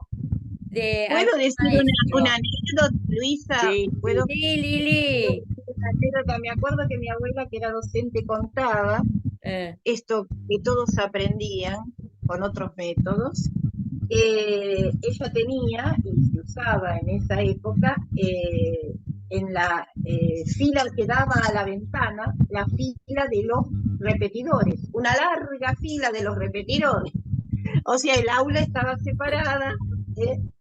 de... ¿Puedo decir una anécdota, Luisa? Sí, ¿Puedo? Sí, Lili. Una anécdota. Me acuerdo que mi abuela, que era docente, contaba esto que todos aprendían con otros métodos. Ella tenía, y se usaba en esa época, en la fila que daba a la ventana, la fila de los repetidores, una larga fila de los repetidores. O sea, el aula estaba separada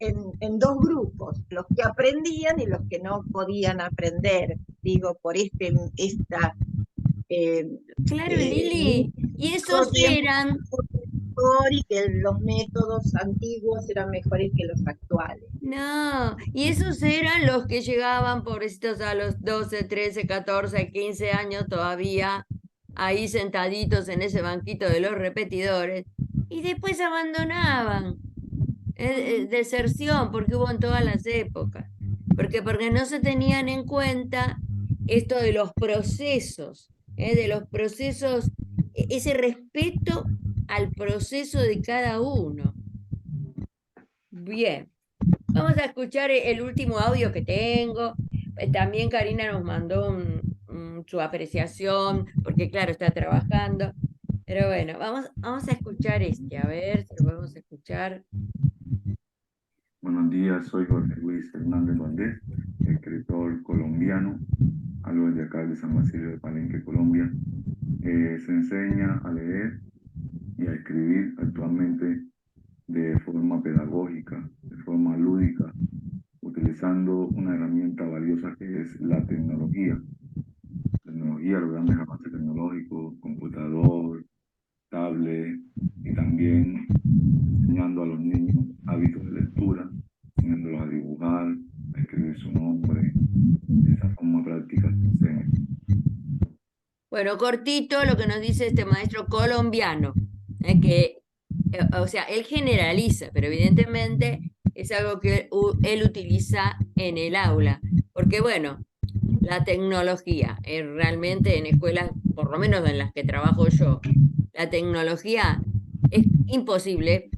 en dos grupos, los que aprendían y los que no podían aprender, digo, por esta... claro, Lili, y esos eran mejor y que los métodos antiguos eran mejores que los actuales. No, y esos eran los que llegaban, pobrecitos, a los 12, 13, 14, 15 años todavía, ahí sentaditos en ese banquito de los repetidores, y después abandonaban. Deserción, porque hubo en todas las épocas. Porque no se tenían en cuenta esto de los procesos, ese respeto al proceso de cada uno. Bien. Vamos a escuchar el último audio que tengo. También Karina nos mandó su apreciación, porque claro, está trabajando. Pero bueno, vamos a escuchar este, a ver si lo podemos escuchar. Buenos días, soy Jorge Luis Hernández Valdés, escritor colombiano, hablo desde acá de San Basilio de Palenque, Colombia. Se enseña a leer y a escribir actualmente de forma pedagógica, de forma lúdica, utilizando una herramienta valiosa que es la tecnología. Los grandes avances tecnológicos, computador, tablet, y también enseñando a los niños hábitos de lectura, enseñándolos a dibujar, a escribir su nombre. De esa forma práctica se enseña. Bueno, cortito lo que nos dice este maestro colombiano, o sea, él generaliza, pero evidentemente es algo que él utiliza en el aula, porque bueno, la tecnología, realmente en escuelas, por lo menos en las que trabajo yo, la tecnología es imposible,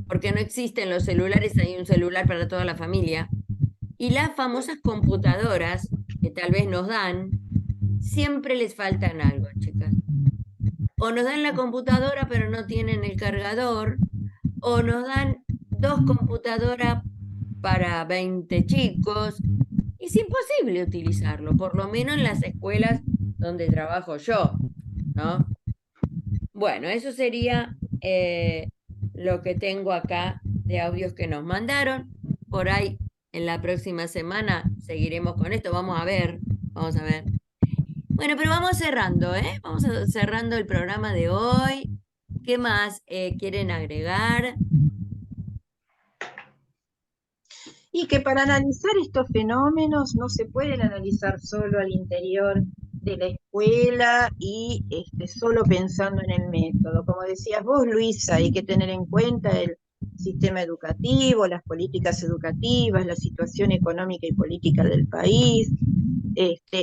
porque no existen los celulares, hay un celular para toda la familia, y las famosas computadoras que tal vez nos dan, siempre les faltan algo, chicas. O nos dan la computadora pero no tienen el cargador, o nos dan 2 computadoras para 20 chicos. Es imposible utilizarlo, por lo menos en las escuelas donde trabajo yo, ¿no? Bueno, eso sería lo que tengo acá de audios que nos mandaron. Por ahí, en la próxima semana seguiremos con esto. Vamos a ver, vamos a ver. Bueno, pero vamos cerrando, ¿eh? Vamos cerrando el programa de hoy. ¿Qué más quieren agregar? Y que para analizar estos fenómenos no se pueden analizar solo al interior de la escuela y solo pensando en el método. Como decías vos, Luisa, hay que tener en cuenta el sistema educativo, las políticas educativas, la situación económica y política del país,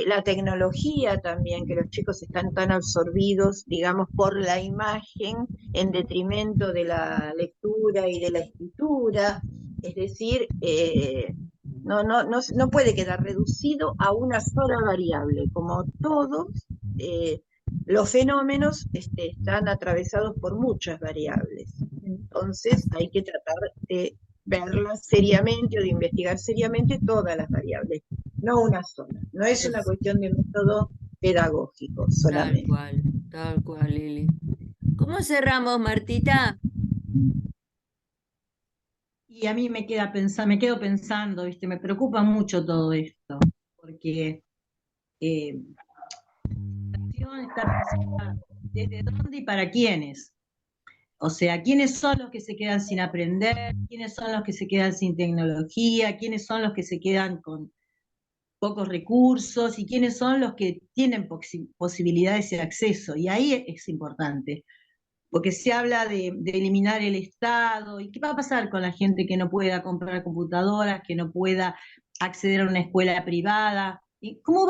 la tecnología también, que los chicos están tan absorbidos, digamos, por la imagen en detrimento de la lectura y de la escritura. Es decir, no puede quedar reducido a una sola variable. Como todos los fenómenos están atravesados por muchas variables. Entonces hay que tratar de verlas seriamente o de investigar seriamente todas las variables, no una sola. No es una cuestión de método pedagógico solamente. Tal cual, Lili. ¿Cómo cerramos, Martita? Y a mí me quedo pensando, ¿viste? Me preocupa mucho todo esto, porque la acción está pensada desde dónde y para quiénes. O sea, ¿quiénes son los que se quedan sin aprender? ¿Quiénes son los que se quedan sin tecnología? ¿Quiénes son los que se quedan con pocos recursos? ¿Y quiénes son los que tienen posibilidades de acceso? Y ahí es importante, porque se habla de eliminar el Estado. ¿Y qué va a pasar con la gente que no pueda comprar computadoras, que no pueda acceder a una escuela privada? ¿Y cómo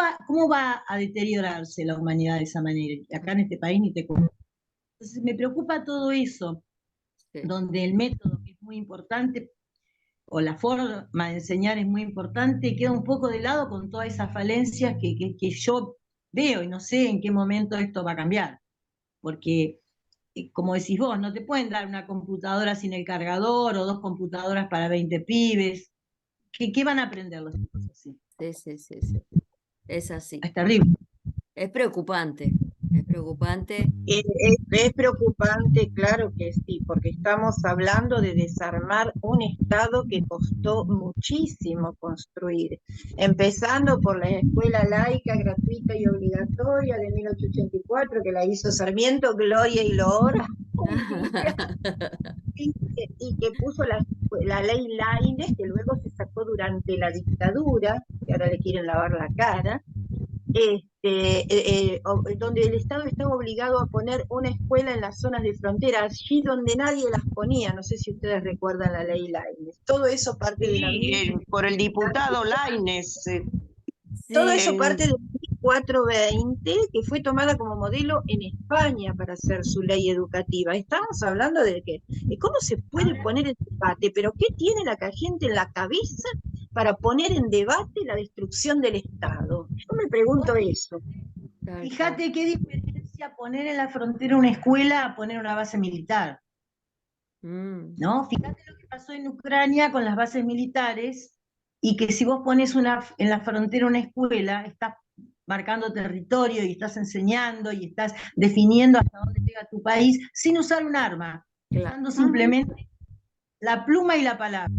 va a deteriorarse la humanidad de esa manera? Acá en este país ni te cuento. Entonces me preocupa todo eso, Sí. donde el método, que es muy importante, o la forma de enseñar es muy importante, queda un poco de lado con todas esas falencias que yo veo y no sé en qué momento esto va a cambiar. Porque, como decís vos, no te pueden dar una computadora sin el cargador o 2 computadoras para 20 pibes. ¿Qué van a aprender los chicos así? Sí. Es así. Es terrible. Es preocupante. ¿Es preocupante? Es preocupante, claro que sí, porque estamos hablando de desarmar un Estado que costó muchísimo construir, empezando por la escuela laica, gratuita y obligatoria de 1884, que la hizo Sarmiento, gloria y loor, y que puso la ley Laínez, que luego se sacó durante la dictadura, que ahora le quieren lavar la cara, donde el Estado estaba obligado a poner una escuela en las zonas de frontera, allí donde nadie las ponía. No sé si ustedes recuerdan la ley Laínez. Todo eso parte de la Sí, por el diputado Laínez. todo Sí, eso parte de 1420, que fue tomada como modelo en España para hacer su ley educativa. Estamos hablando de cómo se puede poner en debate, pero ¿qué tiene la gente en la cabeza para poner en debate la destrucción del Estado? Yo me pregunto eso. tal cual. Fíjate qué diferencia poner en la frontera una escuela a poner una base militar, Mm, ¿no? Fíjate lo que pasó en Ucrania con las bases militares, y que si vos pones en la frontera una escuela, estás marcando territorio y estás enseñando y estás definiendo hasta dónde llega tu país sin usar un arma, claro. usando simplemente la pluma y la palabra.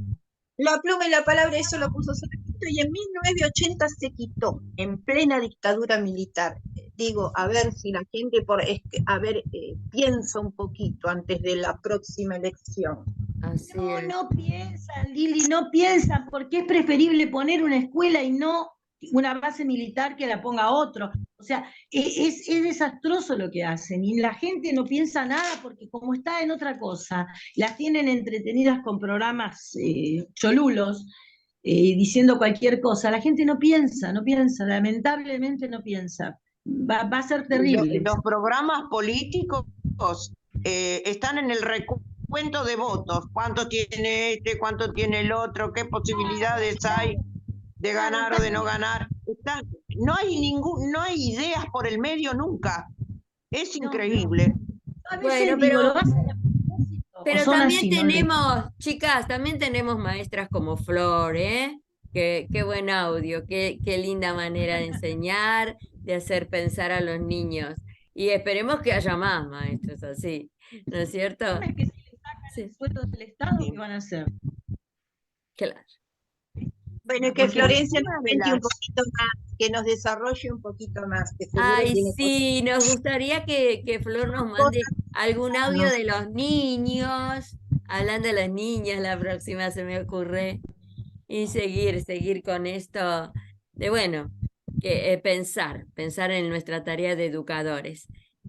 La pluma y la palabra, eso lo puso Sarmiento, y en 1980 se quitó, en plena dictadura militar. Digo, a ver si la gente, piensa un poquito antes de la próxima elección. Así No, es. no piensan, Lili, no piensan, porque es preferible poner una escuela y no una base militar que la ponga otro. O sea, es desastroso lo que hacen, y la gente no piensa nada porque como está en otra cosa, las tienen entretenidas con programas cholulos, diciendo cualquier cosa. La gente no piensa, no piensa, lamentablemente no piensa. Va a ser terrible. Los programas políticos están en el recuento de votos. ¿Cuánto tiene este? ¿Cuánto tiene el otro? ¿Qué posibilidades hay de ganar o de no ganar? No hay ideas por el medio nunca. Es increíble. A veces Bueno, digo, ¿lo hacen a propósito o pero son también así, no? tenemos, chicas, también tenemos maestras como Flor, ¿eh? Qué buen audio, qué linda manera de enseñar, de hacer pensar a los niños. Y esperemos que haya más maestros así, ¿no es cierto? Es que si le sacan el Sí, sueldo del Estado, Sí. ¿qué van a hacer? claro. Bueno, y que Porque Florencia una nos de cuente un las- poquito más, que nos desarrolle un poquito más, que seguro Ay, tiene sí, nos gustaría que Flor nos mande algún audio de los niños, hablando de los niños, la próxima se me ocurre, y seguir con esto de, bueno, pensar en nuestra tarea de educadores.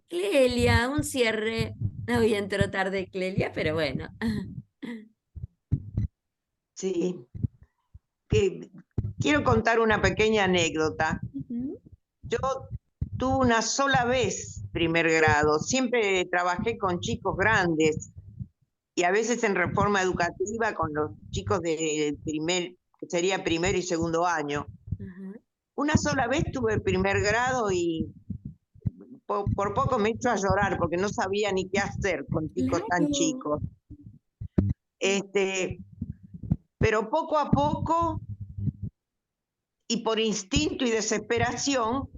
Clelia, un cierre. No voy a entrar tarde, Clelia, pero bueno. Sí. Quiero contar una pequeña anécdota. Ujú. Yo tuve una sola vez primer grado. Siempre trabajé con chicos grandes y a veces en reforma educativa con los chicos de que sería primer y segundo año. Ajá. Una sola vez tuve primer grado y por poco me echo a llorar porque no sabía ni qué hacer con chicos tan Claro. chicos. Pero poco a poco y por instinto y desesperación,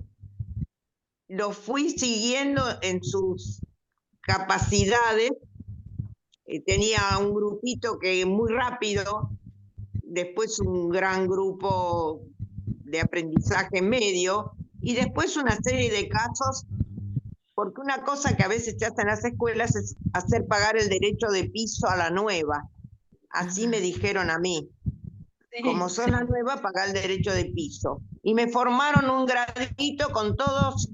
lo fui siguiendo en sus capacidades. Tenía un grupito que muy rápido, después un gran grupo de aprendizaje medio y después una serie de casos, porque una cosa que a veces se hace en las escuelas es hacer pagar el derecho de piso a la nueva. Así me dijeron a mí. Como sos la nueva, pagá el derecho de piso. Y me formaron un gradito con todos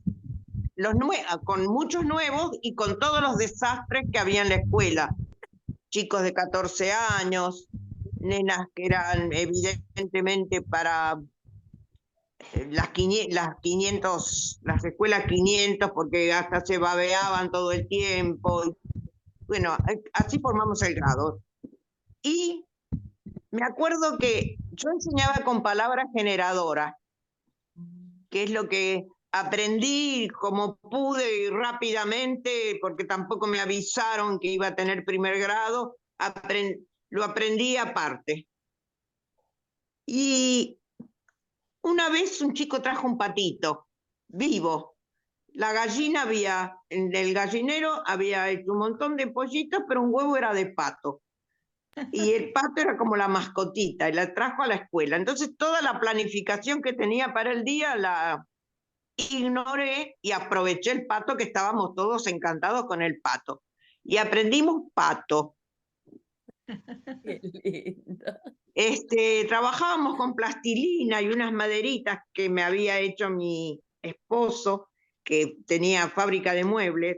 con muchos nuevos y con todos los desastres que había en la escuela. Chicos de 14 años, nenas que eran evidentemente para las 500, las escuelas 500, porque hasta se babeaban todo el tiempo. Bueno, así formamos el grado. Y me acuerdo que yo enseñaba con palabras generadoras, que es lo que aprendí como pude y rápidamente, porque tampoco me avisaron que iba a tener primer grado, lo aprendí aparte. Y una vez un chico trajo un patito vivo La gallina había, en el gallinero había hecho un montón de pollitos, pero un huevo era de pato. Y el pato era como la mascotita, y la trajo a la escuela. Entonces toda la planificación que tenía para el día la ignoré y aproveché el pato, que estábamos todos encantados con el pato. Y aprendimos pato. Qué lindo. Trabajábamos con plastilina y unas maderitas que me había hecho mi esposo, que tenía fábrica de muebles.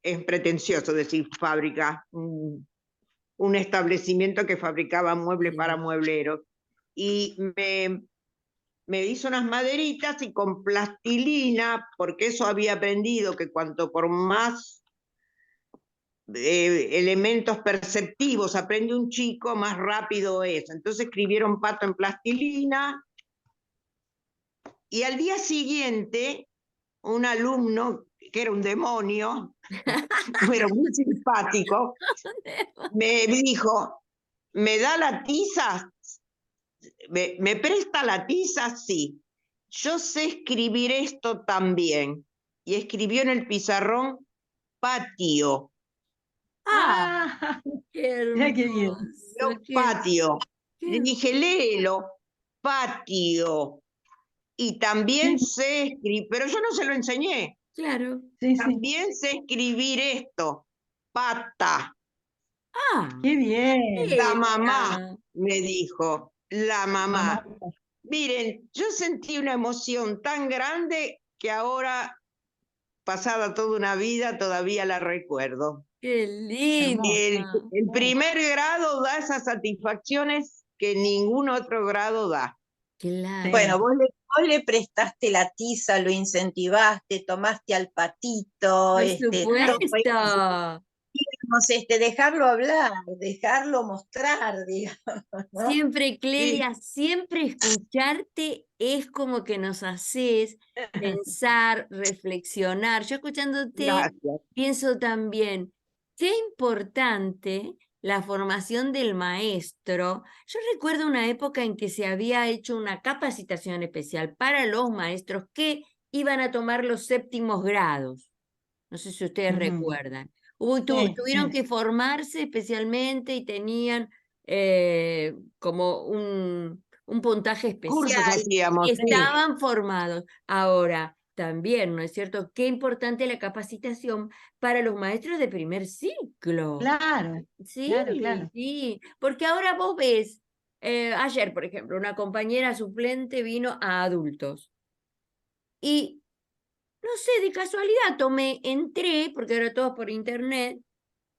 Es pretencioso decir fábrica, un establecimiento que fabricaba muebles para muebleros. Y me hizo unas maderitas y con plastilina, porque eso había aprendido, que cuanto por más elementos perceptivos aprende un chico, más rápido es. Entonces escribieron pato en plastilina, y al día siguiente un alumno, que era un demonio, pero muy simpático, me dijo, ¿me da la tiza? ¿Me presta la tiza? Sí. Yo sé escribir esto también. Y escribió en el pizarrón patio. Ah, Qué mira qué bien. hermoso. Patio. Le qué- dije, léelo, patio. Y también sé escribir, pero yo no se lo enseñé. Claro. Sí, sí. También sé escribir esto, pata. Ah, Qué bien. La mamá, ella. me dijo, la mamá. Mamá. Miren, yo sentí una emoción tan grande que ahora, pasada toda una vida, todavía la recuerdo. Qué lindo. El primer grado da esas satisfacciones que ningún otro grado da. Claro. Bueno, vos le prestaste la tiza, lo incentivaste, tomaste al patito, Por todo supuesto. dejarlo hablar, dejarlo mostrar, digamos, ¿no? Siempre, Sí, Clelia, siempre escucharte es como que nos haces pensar, reflexionar. Yo escuchándote gracias. pienso también, qué importante la formación del maestro. Yo recuerdo una época en que se había hecho una capacitación especial para los maestros que iban a tomar los séptimos grados. No sé si ustedes Ujú. recuerdan. Sí, Tuvieron sí. que formarse especialmente y tenían como un puntaje Cursos especial hacíamos, y sí. estaban formados. Ahora, también, ¿no es cierto? Qué importante la capacitación para los maestros de primer ciclo. Claro, Sí, claro. sí, porque ahora vos ves, ayer, por ejemplo, una compañera suplente vino a adultos y no sé, de casualidad entré, porque ahora todo por internet,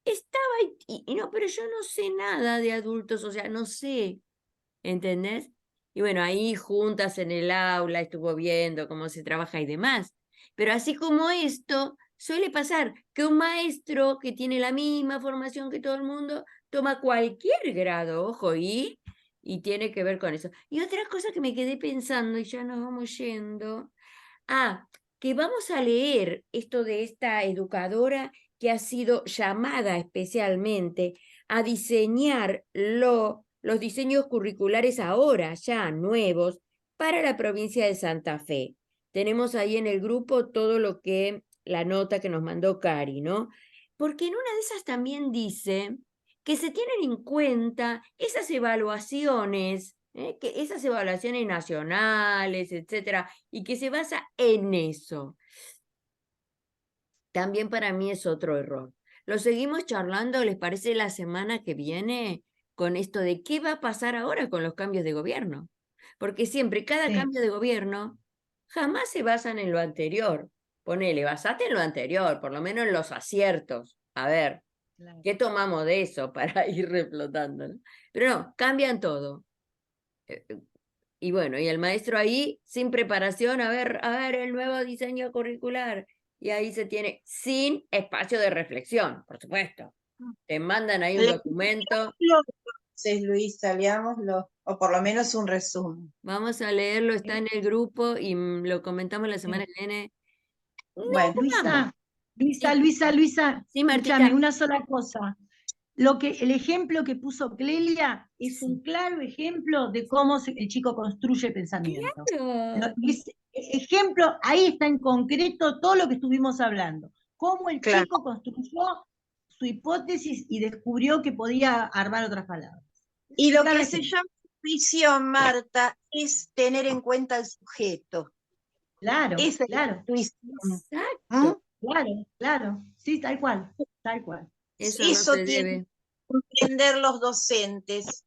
estaba y no, pero yo no sé nada de adultos, o sea, no sé, ¿entendés? Y bueno, ahí juntas en el aula estuvo viendo cómo se trabaja y demás. Pero así como esto, suele pasar que un maestro que tiene la misma formación que todo el mundo toma cualquier grado, ojo, y tiene que ver con eso. Y otra cosa que me quedé pensando, y ya nos vamos yendo, que vamos a leer esto de esta educadora que ha sido llamada especialmente a diseñar los diseños curriculares ahora ya nuevos para la provincia de Santa Fe. Tenemos ahí en el grupo todo lo que la nota que nos mandó Cari, ¿no? Porque en una de esas también dice que se tienen en cuenta esas evaluaciones, que esas evaluaciones nacionales, etcétera, y que se basa en eso. También para mí es otro error. Lo seguimos charlando, ¿les parece la semana que viene con esto de qué va a pasar ahora con los cambios de gobierno? Porque siempre, cada Sí. cambio de gobierno jamás se basan en lo anterior. Ponele, basate en lo anterior, por lo menos en los aciertos. A ver, Claro. ¿qué tomamos de eso para ir reflotando? ¿No? Pero no, cambian todo. Y bueno, y el maestro ahí, sin preparación, a ver, el nuevo diseño curricular. Y ahí se tiene, sin espacio de reflexión, por supuesto. Te mandan ahí un documento. Entonces, Luisa, leámoslo, o por lo menos un resumen. Vamos a leerlo, está en el grupo y lo comentamos la semana que viene. No, Bueno, vamos. Luisa, Sí, Luisa, sí, escúchame, Martita. una sola cosa. el ejemplo que puso Clelia es un claro ejemplo de cómo el chico construye pensamiento. Claro. Ejemplo, ahí está en concreto todo lo que estuvimos hablando. Cómo el Claro. chico construyó su hipótesis y descubrió que podía armar otras palabras. Y lo Claro que que se sí. llama intuición, Marta, es tener en cuenta el sujeto. Claro, Esa es la claro, intuición. Exacto. claro, claro. Sí, tal cual, tal cual. Eso no Eso se tiene debe. que comprender los docentes,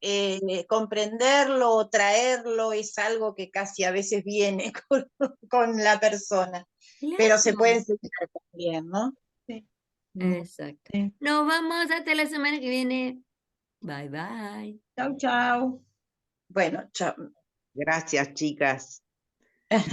comprenderlo o traerlo es algo que casi a veces viene con la persona, pero se puede Claro. enseñar también, ¿no? Sí. Exacto. Sí. Nos vamos hasta la semana que viene. Bye, bye. Chau, chau. Bueno, chao. Gracias, chicas.